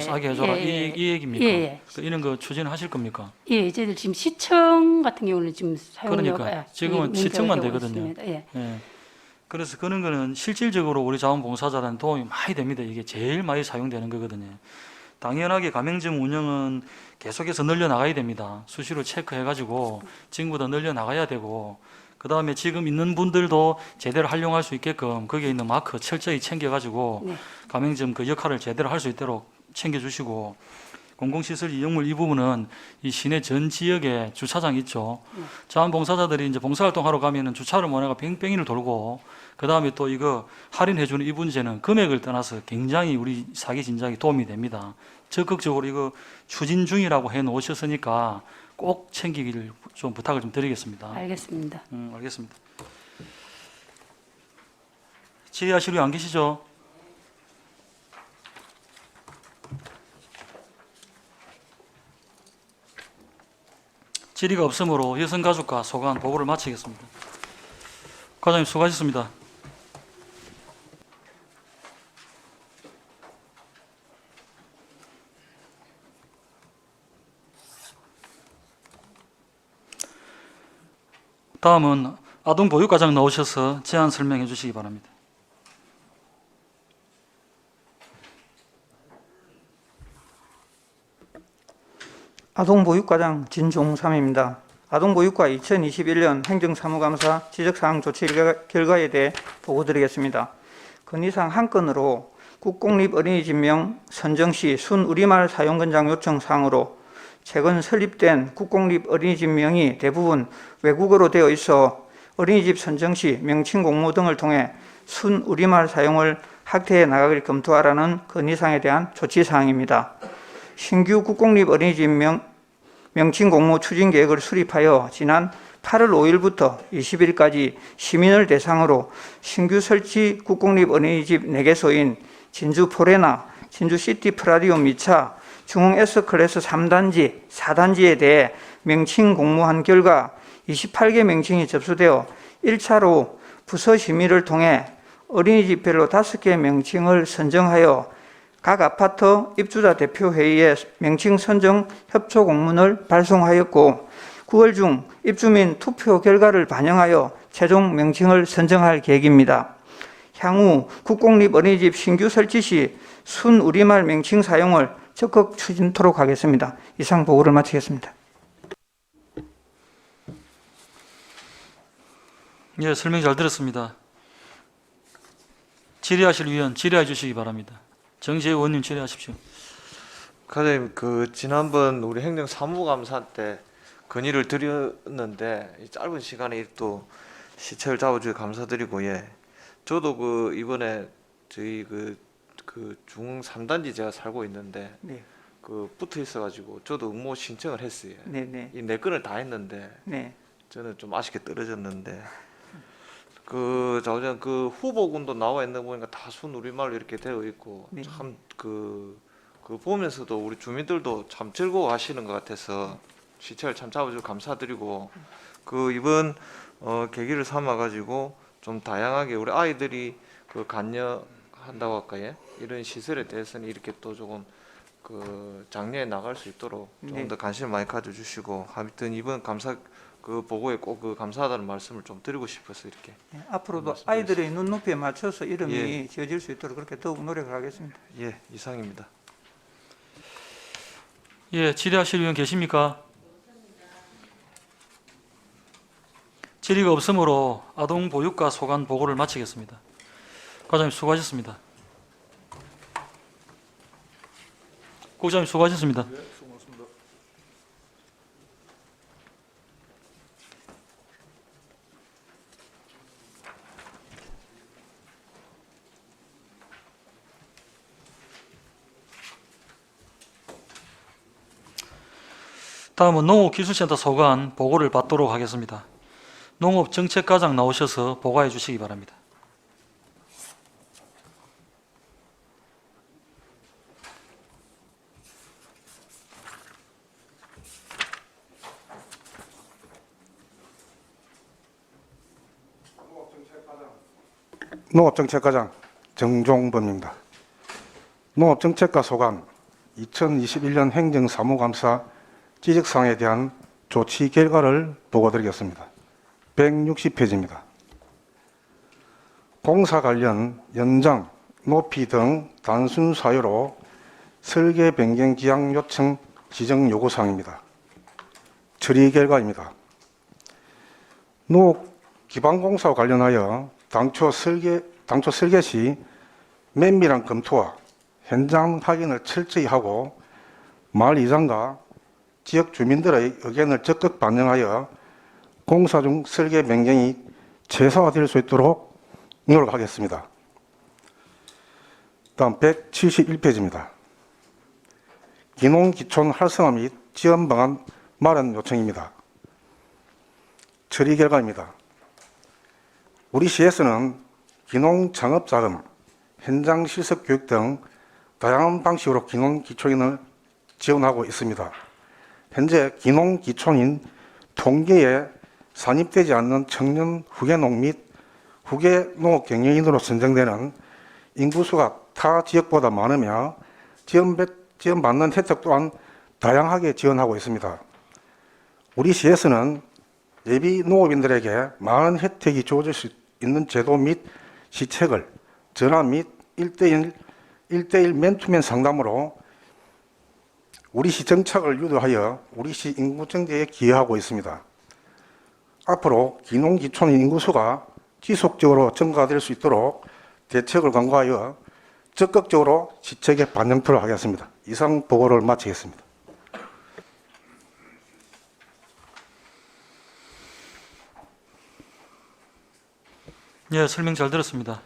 싸게 해줘라 이 얘기입니까? 이런 거 추진하실 겁니까? 예, 저희들 지금 시청 같은 경우는 지금 사용료가 그러니까 지금은 시청만 되거든요. 예. 그래서 그런 거는 실질적으로 우리 자원봉사자들한테 도움이 많이 됩니다. 이게 제일 많이 사용되는 거거든요. 당연하게 가맹점 운영은 계속해서 늘려나가야 됩니다. 수시로 체크해가지고 지금보다 늘려나가야 되고 그 다음에 지금 있는 분들도 제대로 활용할 수 있게끔 거기에 있는 마크 철저히 챙겨가지고 가맹점 그 역할을 제대로 할 수 있도록 챙겨주시고 공공시설 이용물 이 부분은 이 시내 전 지역에 주차장 있죠. 자원봉사자들이 이제 봉사활동하러 가면은 주차를 못 해가 뺑뺑이를 돌고 그 다음에 또 이거 할인해주는 이 문제는 금액을 떠나서 굉장히 우리 사기 진작에 도움이 됩니다. 적극적으로 이거 추진 중이라고 해 놓으셨으니까 꼭 챙기기를 좀 부탁을 좀 드리겠습니다. 알겠습니다. 알겠습니다. 질의하실 분 안 계시죠? 질의가 없으므로 여성가족과 소관 보고를 마치겠습니다. 과장님 수고하셨습니다. 다음은 아동보육과장 나오셔서 제안 설명해 주시기 바랍니다. 아동보육과장 진종삼입니다. 아동보육과 2021년 행정사무감사 지적사항 조치 결과에 대해 보고드리겠습니다. 건의사항 한 건으로 국공립어린이집명 선정 시 순우리말 사용권장 요청 사항으로 최근 설립된 국공립어린이집명이 대부분 외국어로 되어 있어 어린이집 선정 시 명칭 공모 등을 통해 순우리말 사용을 확대해 나가길 검토하라는 건의사항에 대한 조치사항입니다. 신규 국공립어린이집 명칭 공모 추진 계획을 수립하여 지난 8월 5일부터 20일까지 시민을 대상으로 신규 설치 국공립어린이집 4개소인 진주 포레나, 진주 시티 프라디움 2차, 중흥 S클래스 3단지, 4단지에 대해 명칭 공모한 결과 28개 명칭이 접수되어 1차로 부서 심의를 통해 어린이집별로 5개 명칭을 선정하여 각 아파트 입주자 대표회의에 명칭 선정 협조 공문을 발송하였고 9월 중 입주민 투표 결과를 반영하여 최종 명칭을 선정할 계획입니다. 향후 국공립 어린이집 신규 설치 시 순우리말 명칭 사용을 적극 추진토록 하겠습니다. 이상 보고를 마치겠습니다. 예, 설명 잘 들었습니다. 질의하실 위원 질의해 주시기 바랍니다. 정재희 의원님 질의하십시오. 과장님, 지난번 우리 행정사무감사 때 건의를 드렸는데 이 짧은 시간에 또 시체를 잡아주셔서 감사드리고, 저도 이번에 저희 중흥 3단지 제가 살고 있는데 네. 붙어 있어가지고 저도 응모 신청을 했어요. 네. 이 4건을 다 했는데 네. 저는 좀 아쉽게 떨어졌는데 후보군도 나와 있는 거 보니까 다 순우리말로 이렇게 되어 있고 네. 참 보면서도 우리 주민들도 참 즐거워하시는 것 같아서 시체를 참 잡아주고 감사드리고 이번 계기를 삼아 가지고 좀 다양하게 우리 아이들이 관여한다고 할까요? 이런 시설에 대해서는 이렇게 또 조금 장려해 나갈 수 있도록 좀 더 관심을 많이 가져주시고, 하여튼 이번 감사 보고에 꼭 감사하다는 말씀을 좀 드리고 싶어서 이렇게. 네, 앞으로도 아이들의 눈높이에 맞춰서 이름이 지어질 수 있도록 그렇게 더욱 노력을 하겠습니다. 예, 이상입니다. 예, 질의하실 위원 계십니까? 질의가 없으므로 아동보육과 소관 보고를 마치겠습니다. 과장님 수고하셨습니다. 국장님 수고하셨습니다. 다음은 농업기술센터 소관 보고를 받도록 하겠습니다. 농업정책과장 나오셔서 보고해 주시기 바랍니다. 농업정책과장 정종범입니다. 농업정책과 소관 2021년 행정사무감사 지적사항에 대한 조치 결과를 보고드리겠습니다. 160페이지입니다. 공사 관련 연장, 높이 등 단순 사유로 설계 변경 기한 요청 지정 요구사항입니다. 처리 결과입니다. 농업 기반공사와 관련하여 당초 설계 시 면밀한 검토와 현장 확인을 철저히 하고 마을 이장과 지역 주민들의 의견을 적극 반영하여 공사 중 설계 변경이 최소화될 수 있도록 노력하겠습니다. 다음 171페이지입니다. 기농기촌 활성화 및 지원 방안 마련 요청입니다. 처리 결과입니다. 우리 시에서는 기농 창업자금, 현장 실습 교육 등 다양한 방식으로 기농기촌인을 지원하고 있습니다. 현재 기농기촌인 통계에 산입되지 않는 청년 후계농 및 후계농업 경영인으로 선정되는 인구수가 타 지역보다 많으며 지원받는 혜택 또한 다양하게 지원하고 있습니다. 우리 시에서는 예비 농업인들에게 많은 혜택이 주어질 수 있는 제도 및 시책을 전화 및 1대1 맨투맨 상담으로 우리 시 정착을 유도하여 우리 시 인구 증대에 기여하고 있습니다. 앞으로 기농기촌인 인구수가 지속적으로 증가될 수 있도록 대책을 강구하여 적극적으로 시책에 반영토록 하겠습니다. 이상 보고를 마치겠습니다. 예, 설명 잘 들었습니다.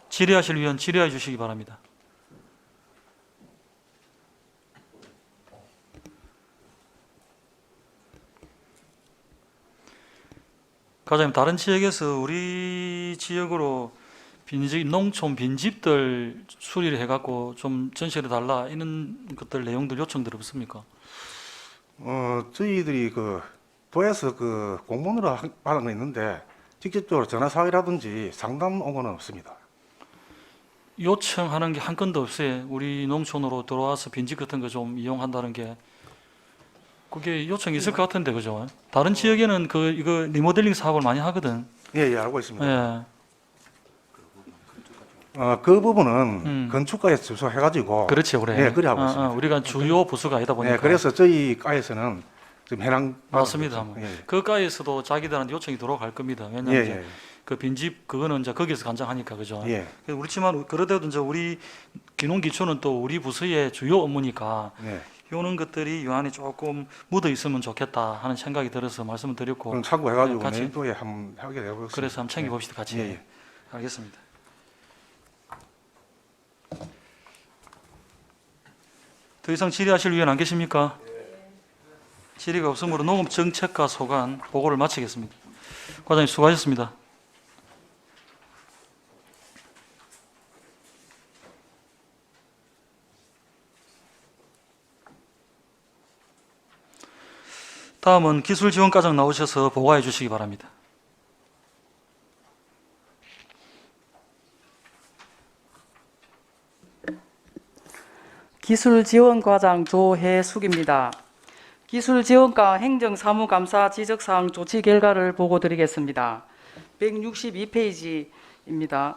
질의하실 위원 질의해 주시기 바랍니다. 과장님, 다른 지역에서 우리 지역으로 농촌 빈집들 수리를 해갖고 좀 전시해 달라 이런 것들 내용들 요청들 없습니까? 저희들이 그 도에서 그 공문으로 받은 거 있는데 직접적으로 전화 사회라든지 상담 온 거는 없습니다. 요청하는 게 한 건도 없어요. 우리 농촌으로 들어와서 빈집 같은 거 좀 이용한다는 게 그게 요청이 있을 것 같은데 그죠? 다른 지역에는 이거 리모델링 사업을 많이 하거든. 예, 알고 있습니다. 예. 그 부분은 건축가에서 주소해가지고 그렇지, 그래. 예, 그래 하고 있습니다. 우리가 주요 부서가 아니다 보니까. 예, 그래서 저희 과에서는 지금 해당 맞습니다. 예. 그 과에서도 자기들한테 요청이 들어갈 겁니다. 왜냐하면 예, 이제 예. 그 빈집 그거는 이제 거기서 간장하니까 그죠. 예. 그렇지만 그러더라도 이제 우리 기농기촌은 또 우리 부서의 주요 업무니까 예. 이런 것들이 요 안에 조금 묻어 있으면 좋겠다 하는 생각이 들어서 말씀을 드렸고. 그럼 참고해가지고 네, 같이 내일도에 한번 하게 되고 그래서 한번 챙겨봅시다 같이. 예, 예. 알겠습니다. 더 이상 질의하실 위원 안 계십니까? 질의가 없으므로 농업정책과 소관 보고를 마치겠습니다. 과장님 수고하셨습니다. 다음은 기술지원과장 나오셔서 보고해 주시기 바랍니다. 기술지원과장 조혜숙입니다. 기술지원과 행정사무감사 지적사항 조치 결과를 보고드리겠습니다. 162페이지입니다.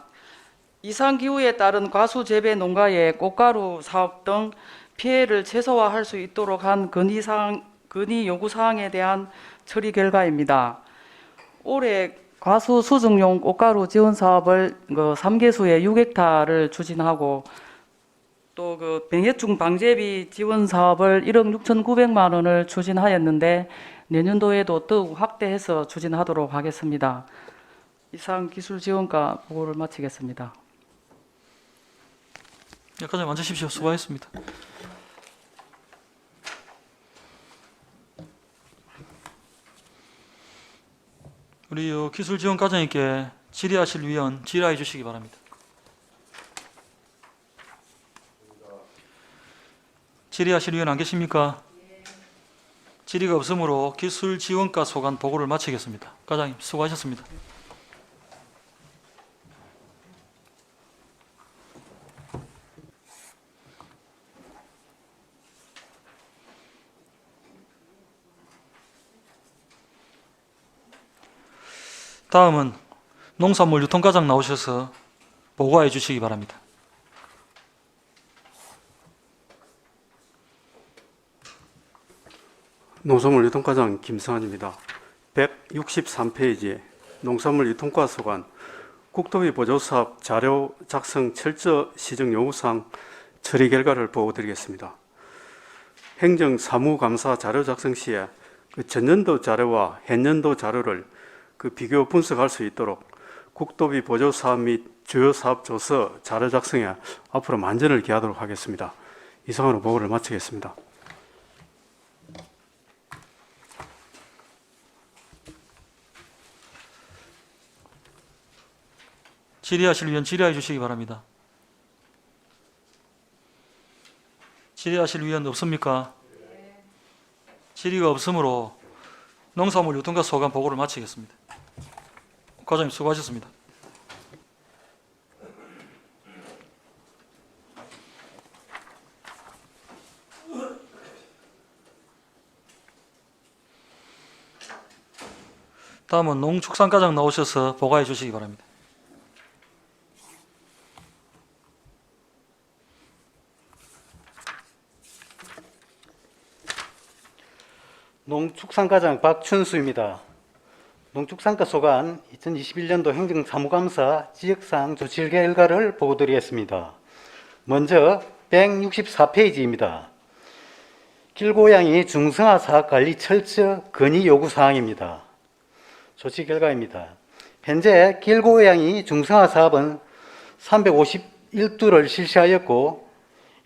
이상기후에 따른 과수재배 농가의 꽃가루 사업 등 피해를 최소화할 수 있도록 한 건의 요구사항에 대한 처리 결과입니다. 올해 과수 수정용 꽃가루 지원 사업을 3개수의 6헥타를 추진하고 또 그 병해충 방제비 지원 사업을 1억 6,900만 원을 추진하였는데 내년도에도 더욱 확대해서 추진하도록 하겠습니다. 이상 기술지원과 보고를 마치겠습니다. 여기까지 앉으십시오. 수고하셨습니다. 우리 기술지원과장님께 질의하실 위원 질의해 주시기 바랍니다. 질의하실 위원 안 계십니까? 질의가 없으므로 기술지원과 소관 보고를 마치겠습니다. 과장님 수고하셨습니다. 다음은 농산물 유통과장 나오셔서 보고해 주시기 바랍니다. 농산물 유통과장 김성환입니다. 163페이지 농산물 유통과 소관 국토비 보조사업 자료 작성 철저 시정 요구사항 처리 결과를 보고드리겠습니다. 행정사무감사 자료 작성 시에 그 전년도 자료와 현년도 자료를 그 비교 분석할 수 있도록 국토비 보조사업 및 주요 사업 조서 자료 작성에 앞으로 만전을 기하도록 하겠습니다. 이상으로 보고를 마치겠습니다. 질의하실 위원 질의해 주시기 바랍니다. 질의하실 위원 없습니까? 질의가 없으므로 농산물 유통과 소관 보고를 마치겠습니다. 과장님 수고하셨습니다. 다음은 농축산과장 나오셔서 보고해 주시기 바랍니다. 농축산과장 박춘수입니다. 농축산과 소관 2021년도 행정사무감사 지역사항 조치 결과를 보고드리겠습니다. 먼저 164페이지입니다. 길고양이 중성화 사업 관리 철저 건의 요구 사항입니다. 조치 결과입니다. 현재 길고양이 중성화 사업은 351두를 실시하였고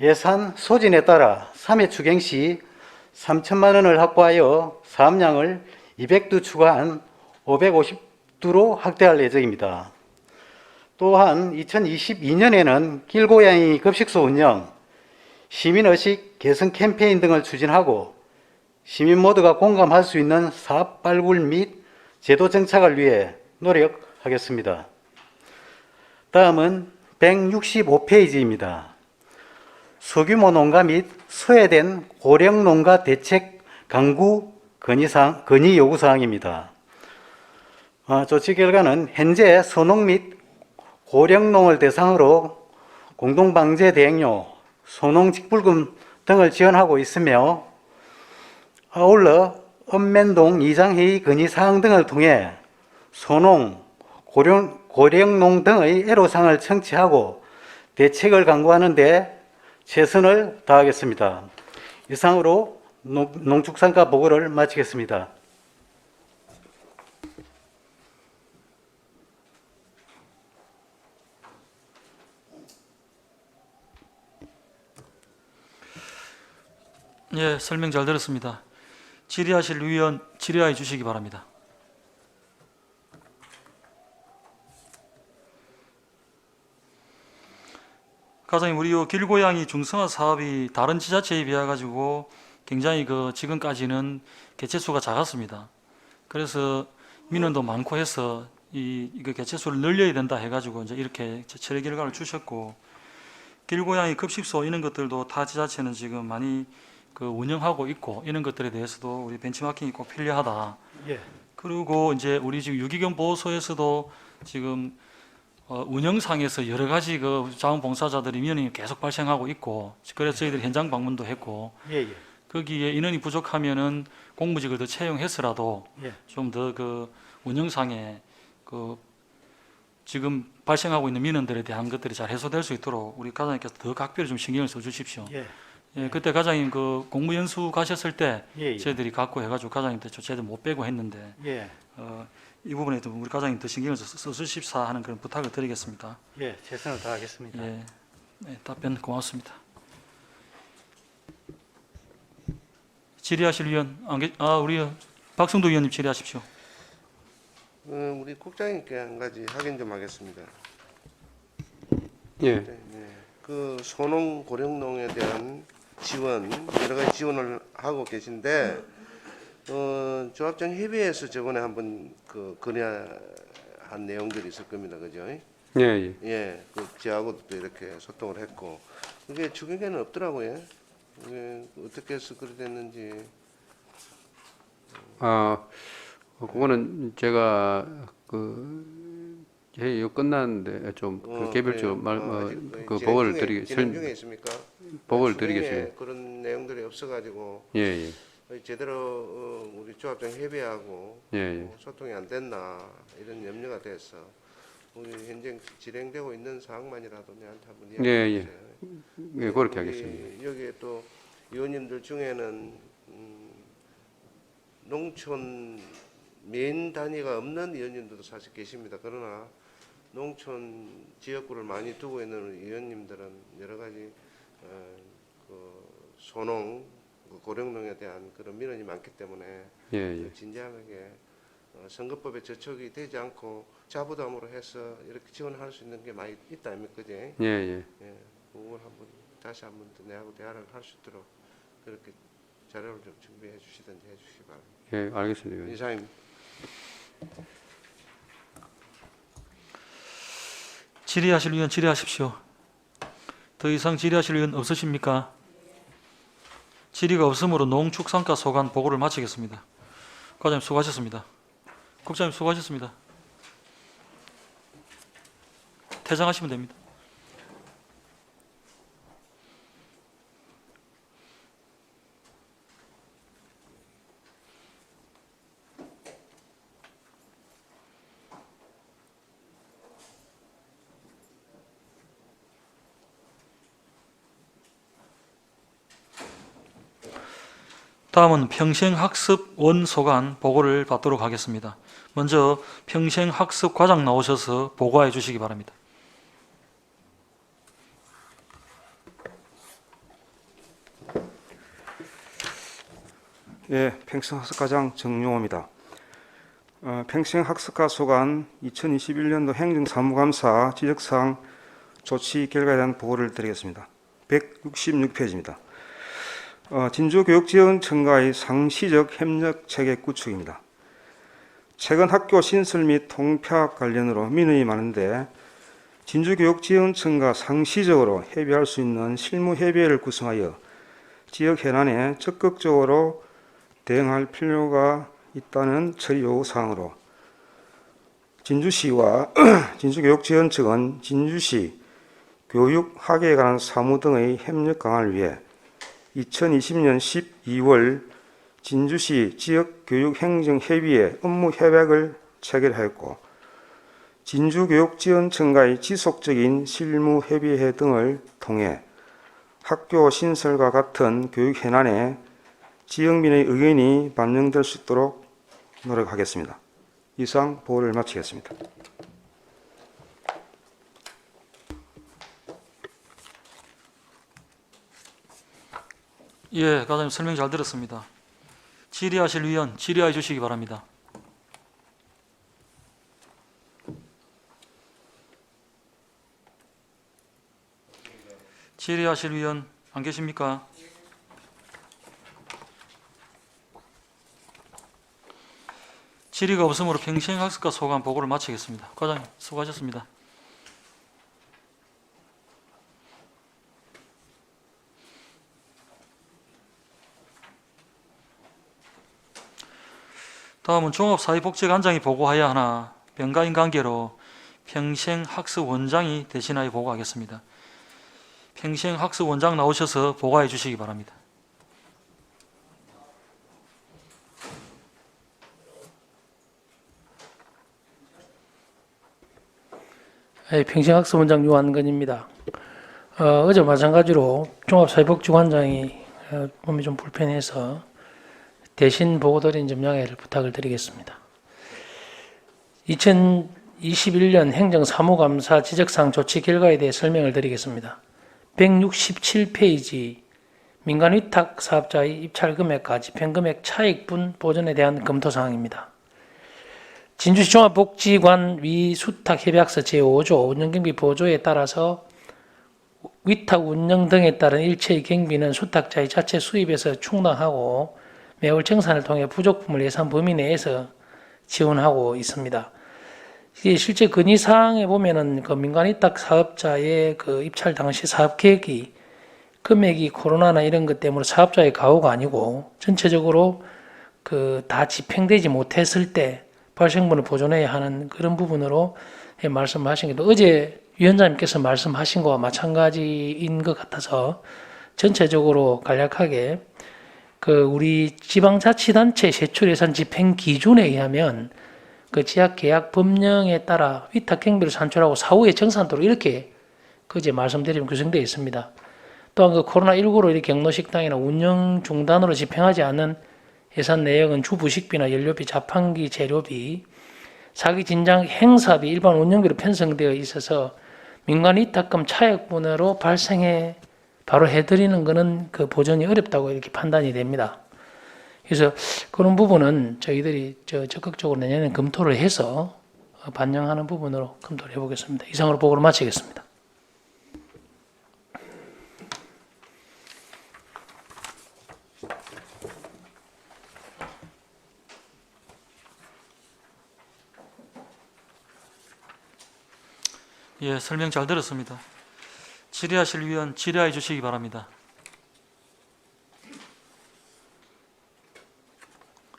예산 소진에 따라 3회 추경 시 3천만 원을 확보하여 사업량을 200두 추가한 550두로 확대할 예정입니다. 또한 2022년에는 길고양이 급식소 운영, 시민의식 개선 캠페인 등을 추진하고 시민 모두가 공감할 수 있는 사업 발굴 및 제도 정착을 위해 노력하겠습니다. 다음은 165페이지입니다. 소규모 농가 및 소외된 고령 농가 대책 강구 건의 요구 사항입니다. 조치 결과는 현재 소농 및 고령농을 대상으로 공동방제 대행료, 소농 직불금 등을 지원하고 있으며 아울러 읍면동 이장회의 건의 사항 등을 통해 소농, 고령농 등의 애로사항을 청취하고 대책을 강구하는 데 최선을 다하겠습니다. 이상으로 농축산과 보고를 마치겠습니다. 예, 설명 잘 들었습니다. 질의하실 위원 질의해 주시기 바랍니다. 과장님, 우리 길고양이 중성화 사업이 다른 지자체에 비해 가지고 굉장히 지금까지는 개체수가 작았습니다. 그래서 민원도 많고 해서 이거 개체수를 늘려야 된다 해가지고 이제 이렇게 처리 결과를 주셨고, 길고양이 급식소 이런 것들도 타 지자체는 지금 많이 운영하고 있고 이런 것들에 대해서도 우리 벤치마킹이 꼭 필요하다. 예. 그리고 이제 우리 지금 유기견 보호소에서도 지금 운영상에서 여러 가지 자원봉사자들이 민원이 계속 발생하고 있고, 그래서 저희들이 현장 방문도 했고, 예. 거기에 인원이 부족하면은 공무직을 더 채용해서라도 예. 좀 더 운영상에 지금 발생하고 있는 민원들에 대한 것들이 잘 해소될 수 있도록 우리 과장님께서 더 각별히 좀 신경을 써주십시오. 예. 예, 그때 과장님 공무연수 가셨을 때 예. 저희들이 갖고 해가지고 과장님한테 제대로 못 빼고 했는데 예. 이 부분에 좀 우리 과장님 더 신경을 써주십사 하는 그런 부탁을 드리겠습니다. 예, 최선을 다하겠습니다. 예, 네, 답변 고맙습니다. 질의하실 위원 우리 박성도 위원님 질의하십시오. 우리 국장님께 한 가지 확인 좀 하겠습니다. 예. 네. 그 소농 고령농에 대한 지원, 여러 가지 지원을 하고 계신데 조합장 협의회에서 저번에 한번 건의한 내용들이 있을 겁니다, 그죠? 예. 예, 저하고도 또 이렇게 소통을 했고 그게 추경에는 없더라고요. 어떻게 해서 그렇게 됐는지. 그거는 제가 회의 끝났는데 좀 개별적으로 보고를 진행 중에 있습니까? 보고를 드리겠습니다. 그런 내용들이 없어가지고 예. 제대로 우리 조합장 협의하고 예. 소통이 안 됐나 이런 염려가 돼서 우리 현재 진행되고 있는 사항만이라도 내한테 한번 예, 이야기해 예. 주세요. 예, 그렇게 우리 하겠습니다. 여기에 또 의원님들 중에는 농촌 메인 단위가 없는 의원님들도 사실 계십니다. 그러나 농촌 지역구를 많이 두고 있는 의원님들은 여러 가지 그 소농, 그 고령농에 대한 그런 민원이 많기 때문에 예, 예. 진지하게 선거법에 저촉이 되지 않고 자부담으로 해서 이렇게 지원할 수 있는 게 많이 있다 아닙니까? 그지? 예, 예. 예, 그걸 한번 다시 한번 더 내하고 대화를 할 수 있도록 그렇게 자료를 좀 준비해 주시든지 해주시기 바랍니다. 예, 알겠습니다. 의원님. 이사님. 질의하실 의원 질의하십시오. 더 이상 질의하실 의원 없으십니까? 질의가 없으므로 농축산가소관 보고를 마치겠습니다. 과장님 수고하셨습니다. 국장님 수고하셨습니다. 퇴장하시면 됩니다. 다음은 평생학습원 소관 보고를 받도록 하겠습니다. 먼저 평생학습과장 나오셔서 보고해 주시기 바랍니다. 예, 평생학습과장 정용호입니다. 평생학습과 소관 2021년도 행정사무감사 지적사항 조치 결과에 대한 보고를 드리겠습니다. 166페이지입니다. 진주교육지원청과의 상시적 협력 체계 구축입니다. 최근 학교 신설 및 통폐합 관련으로 민원이 많은데 진주교육지원청과 상시적으로 협의할 수 있는 실무협의회를 구성하여 지역 현안에 적극적으로 대응할 필요가 있다는 처리 요구 사항으로 진주시와 진주교육지원청은 진주시 교육학에 관한 사무 등의 협력 강화를 위해 2020년 12월 진주시 지역교육행정협의회 업무협약을 체결하였고 진주교육지원청과의 지속적인 실무협의회 등을 통해 학교 신설과 같은 교육 현안에 지역민의 의견이 반영될 수 있도록 노력하겠습니다. 이상 보고를 마치겠습니다. 예, 과장님 설명 잘 들었습니다. 질의하실 의원 질의해 주시기 바랍니다. 질의하실 의원 안 계십니까? 질의가 없으므로 평생학습과 소관 보고를 마치겠습니다. 과장님 수고하셨습니다. 다음은 종합사회복지관장이 보고해야 하나 병가인 관계로 평생학습원장이 대신하여 보고하겠습니다. 평생학습원장 나오셔서 보고해 주시기 바랍니다. 평생학습원장 유한근입니다. 어제 마찬가지로 종합사회복지관장이 몸이 좀 불편해서 대신 보고드린 점 양해를 부탁을 드리겠습니다. 2021년 행정사무감사 지적사항 조치 결과에 대해 설명을 드리겠습니다. 167페이지 민간위탁 사업자의 입찰 금액과 집행금액 차익분 보전에 대한 검토사항입니다. 진주시 종합복지관 위수탁협약서 제5조 운영경비 보조에 따라서 위탁 운영 등에 따른 일체의 경비는 수탁자의 자체 수입에서 충당하고 매월 정산을 통해 부족품을 예산 범위 내에서 지원하고 있습니다. 이게 실제 건의사항에 보면은 그 민간위탁 사업자의 그 입찰 당시 사업 계획이 금액이 코로나나 이런 것 때문에 사업자의 가오가 아니고 전체적으로 그 다 집행되지 못했을 때 발생분을 보존해야 하는 그런 부분으로 말씀하신 게 어제 위원장님께서 말씀하신 것과 마찬가지인 것 같아서 전체적으로 간략하게 그 우리 지방자치단체 세출예산 집행 기준에 의하면 그 지약 계약 법령에 따라 위탁 경비를 산출하고 사후에 정산토록 이렇게 그제 말씀드리면 규정되어 있습니다. 또한 그 코로나19로 이렇게 경로식당이나 운영 중단으로 집행하지 않는 예산 내역은 주부식비나 연료비, 자판기 재료비, 사기 진장 행사비, 일반 운영비로 편성되어 있어서 민간 위탁금 차액분으로 발생해 바로 해드리는 것은 그 보전이 어렵다고 이렇게 판단이 됩니다. 그래서 그런 부분은 저희들이 적극적으로 내년에 검토를 해서 반영하는 부분으로 검토를 해보겠습니다. 이상으로 보고를 마치겠습니다. 예, 설명 잘 들었습니다. 질의하실 위원 질의해 주시기 바랍니다.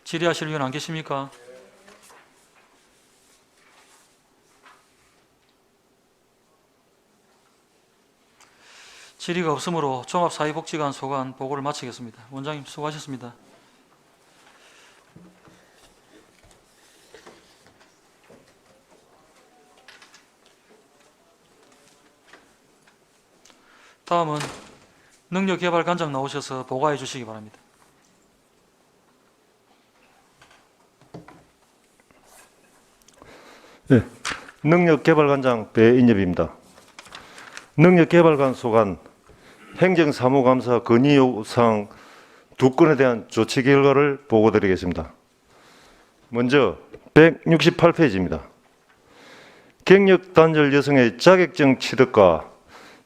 질의하실 위원 안 계십니까? 질의가 없으므로 종합사회복지관 소관 보고를 마치겠습니다. 원장님 수고하셨습니다. 다음은 능력개발관장 나오셔서 보고해 주시기 바랍니다. 네, 능력개발관장 배인엽입니다. 능력개발관 소관 행정사무감사 건의요구사항 2건에 대한 조치 결과를 보고드리겠습니다. 먼저 168페이지입니다. 경력단절 여성의 자격증 취득과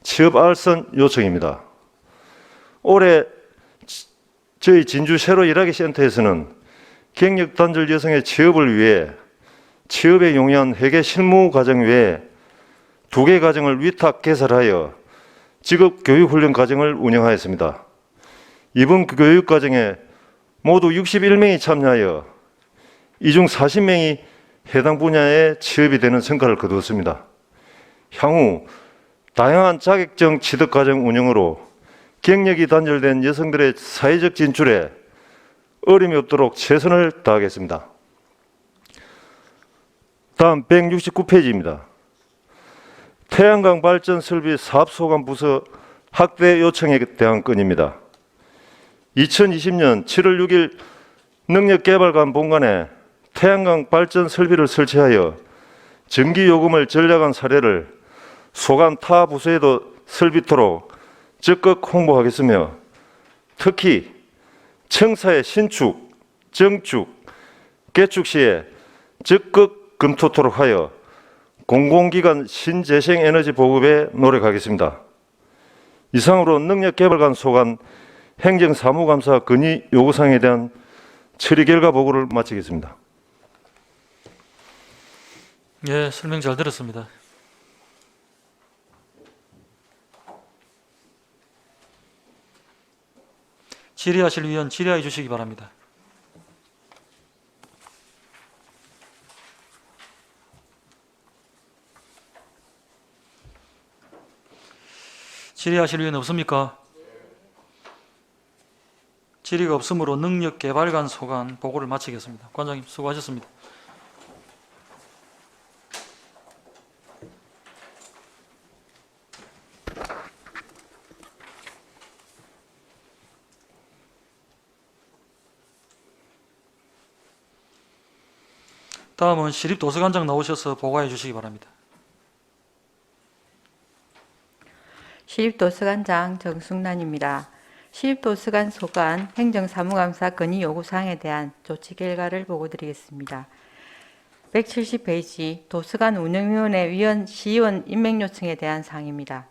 취업 알선 요청입니다. 올해 저희 진주 새로 일하기 센터에서는 경력단절 여성의 취업을 위해 취업에 용이한 회계 실무 과정 외에 2개 과정을 위탁 개설하여 직업교육훈련 과정을 운영하였습니다. 이번 교육 과정에 모두 61명이 참여하여 이 중 40명이 해당 분야에 취업이 되는 성과를 거두었습니다. 향후 다양한 자격증 취득 과정 운영으로 경력이 단절된 여성들의 사회적 진출에 어려움이 없도록 최선을 다하겠습니다. 다음 169페이지입니다. 태양광 발전 설비 사업소관 부서 확대 요청에 대한 건입니다. 2020년 7월 6일 능력개발관 본관에 태양광 발전 설비를 설치하여 전기요금을 절약한 사례를 소관 타 부서에도 설비토록 적극 홍보하겠으며 특히 청사의 신축, 정축, 개축 시에 적극 검토토록 하여 공공기관 신재생에너지 보급에 노력하겠습니다. 이상으로 능력개발관 소관 행정사무감사 건의 요구사항에 대한 처리 결과 보고를 마치겠습니다. 예, 설명 잘 들었습니다. 질의하실 위원 질의해 주시기 바랍니다. 질의하실 위원 없습니까? 질의가 없으므로 능력개발관 소관 보고를 마치겠습니다. 관장님 수고하셨습니다. 다음은 시립도서관장 나오셔서 보고해 주시기 바랍니다. 시립도서관장 정숙란입니다. 시립도서관 소관 행정사무감사 건의 요구사항에 대한 조치 결과를 보고드리겠습니다. 170페이지 도서관 운영위원회 위원 시의원 임명 요청에 대한 사항입니다.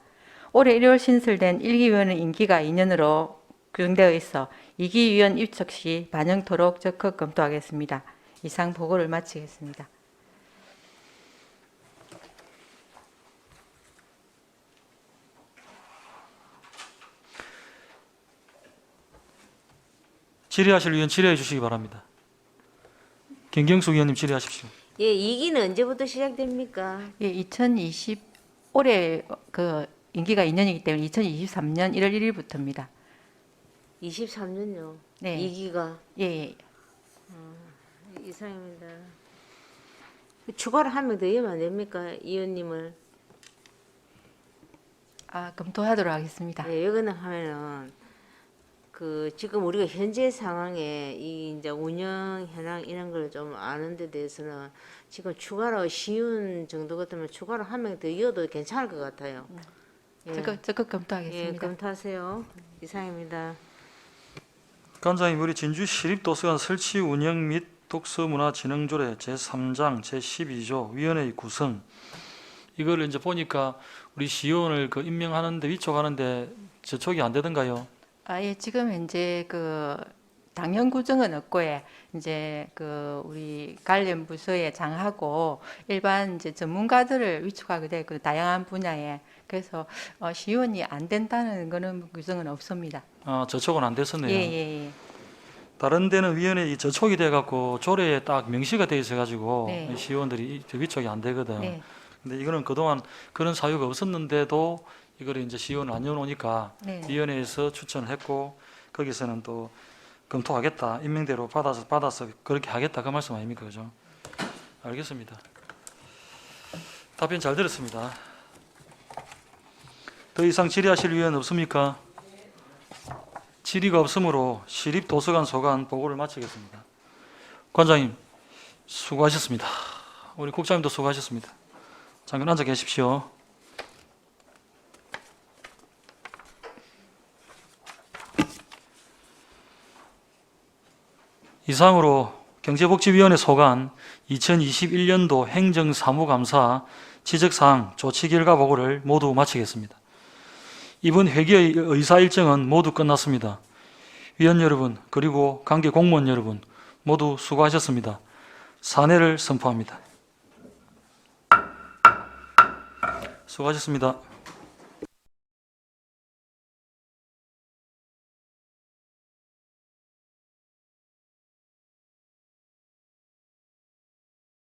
올해 1월 신설된 1기 위원은 임기가 2년으로 규정되어 있어 2기 위원 입적 시 반영토록 적극 검토하겠습니다. 이상 보고를 마치겠습니다. 질의하실 위원 질의해 주시기 바랍니다. 김경숙 의원님 질의하십시오. 예, 2기는 언제부터 시작됩니까? 예, 2020 올해 그 임기가 2년이기 때문에 2023년 1월 1일부터입니다. 23년요. 네. 2기가. 예. 이상입니다. 추가로 한 명 더 이으면 안 됩니까? 의원님을. 검토하도록 하겠습니다. 네, 여기는 하면은 그 지금 우리가 현재 상황에 이 이제 운영 현황 이런 걸 좀 아는 데 대해서는 지금 추가로 쉬운 정도 같으면 추가로 한 명 더 이어도 괜찮을 것 같아요. 적극 검토하겠습니다. 예, 검토하세요. 이상입니다. 관장님, 우리 진주 시립도서관 설치 운영 및 독서문화진흥조례 제3장 제12조 위원회 구성, 이걸 이제 보니까 우리 시의원을 그 임명하는데 위촉하는데 저촉이 안 되던가요? 예, 지금 현재 그 당연 구정은 없고, 이제 그 우리 관련 부서의 장하고 일반 이제 전문가들을 위촉하게 되고 다양한 분야에, 그래서 시의원이 안 된다는 거는 규정은 없습니다. 저촉은 안 됐었네요. 예. 다른 데는 위원회 이 저촉이 돼 갖고 조례에 딱 명시가 돼 있어 가지고 네. 시의원들이 위촉이 안 되거든. 네. 근데 이거는 그동안 그런 사유가 없었는데도 이걸 이제 시의원을 안 넣어놓으니까 네. 위원회에서 추천을 했고 거기서는 또 검토하겠다, 임명대로 받아서 그렇게 하겠다, 그 말씀 아닙니까, 그죠? 알겠습니다. 답변 잘 들었습니다. 더 이상 질의하실 위원 없습니까? 질의가 없으므로 시립도서관 소관 보고를 마치겠습니다. 관장님 수고하셨습니다. 우리 국장님도 수고하셨습니다. 잠깐 앉아 계십시오. 이상으로 경제복지위원회 소관 2021년도 행정사무감사 지적사항 조치결과 보고를 모두 마치겠습니다. 이번 회기의 의사 일정은 모두 끝났습니다. 위원 여러분, 그리고 관계 공무원 여러분 모두 수고하셨습니다. 사내를 선포합니다. 수고하셨습니다.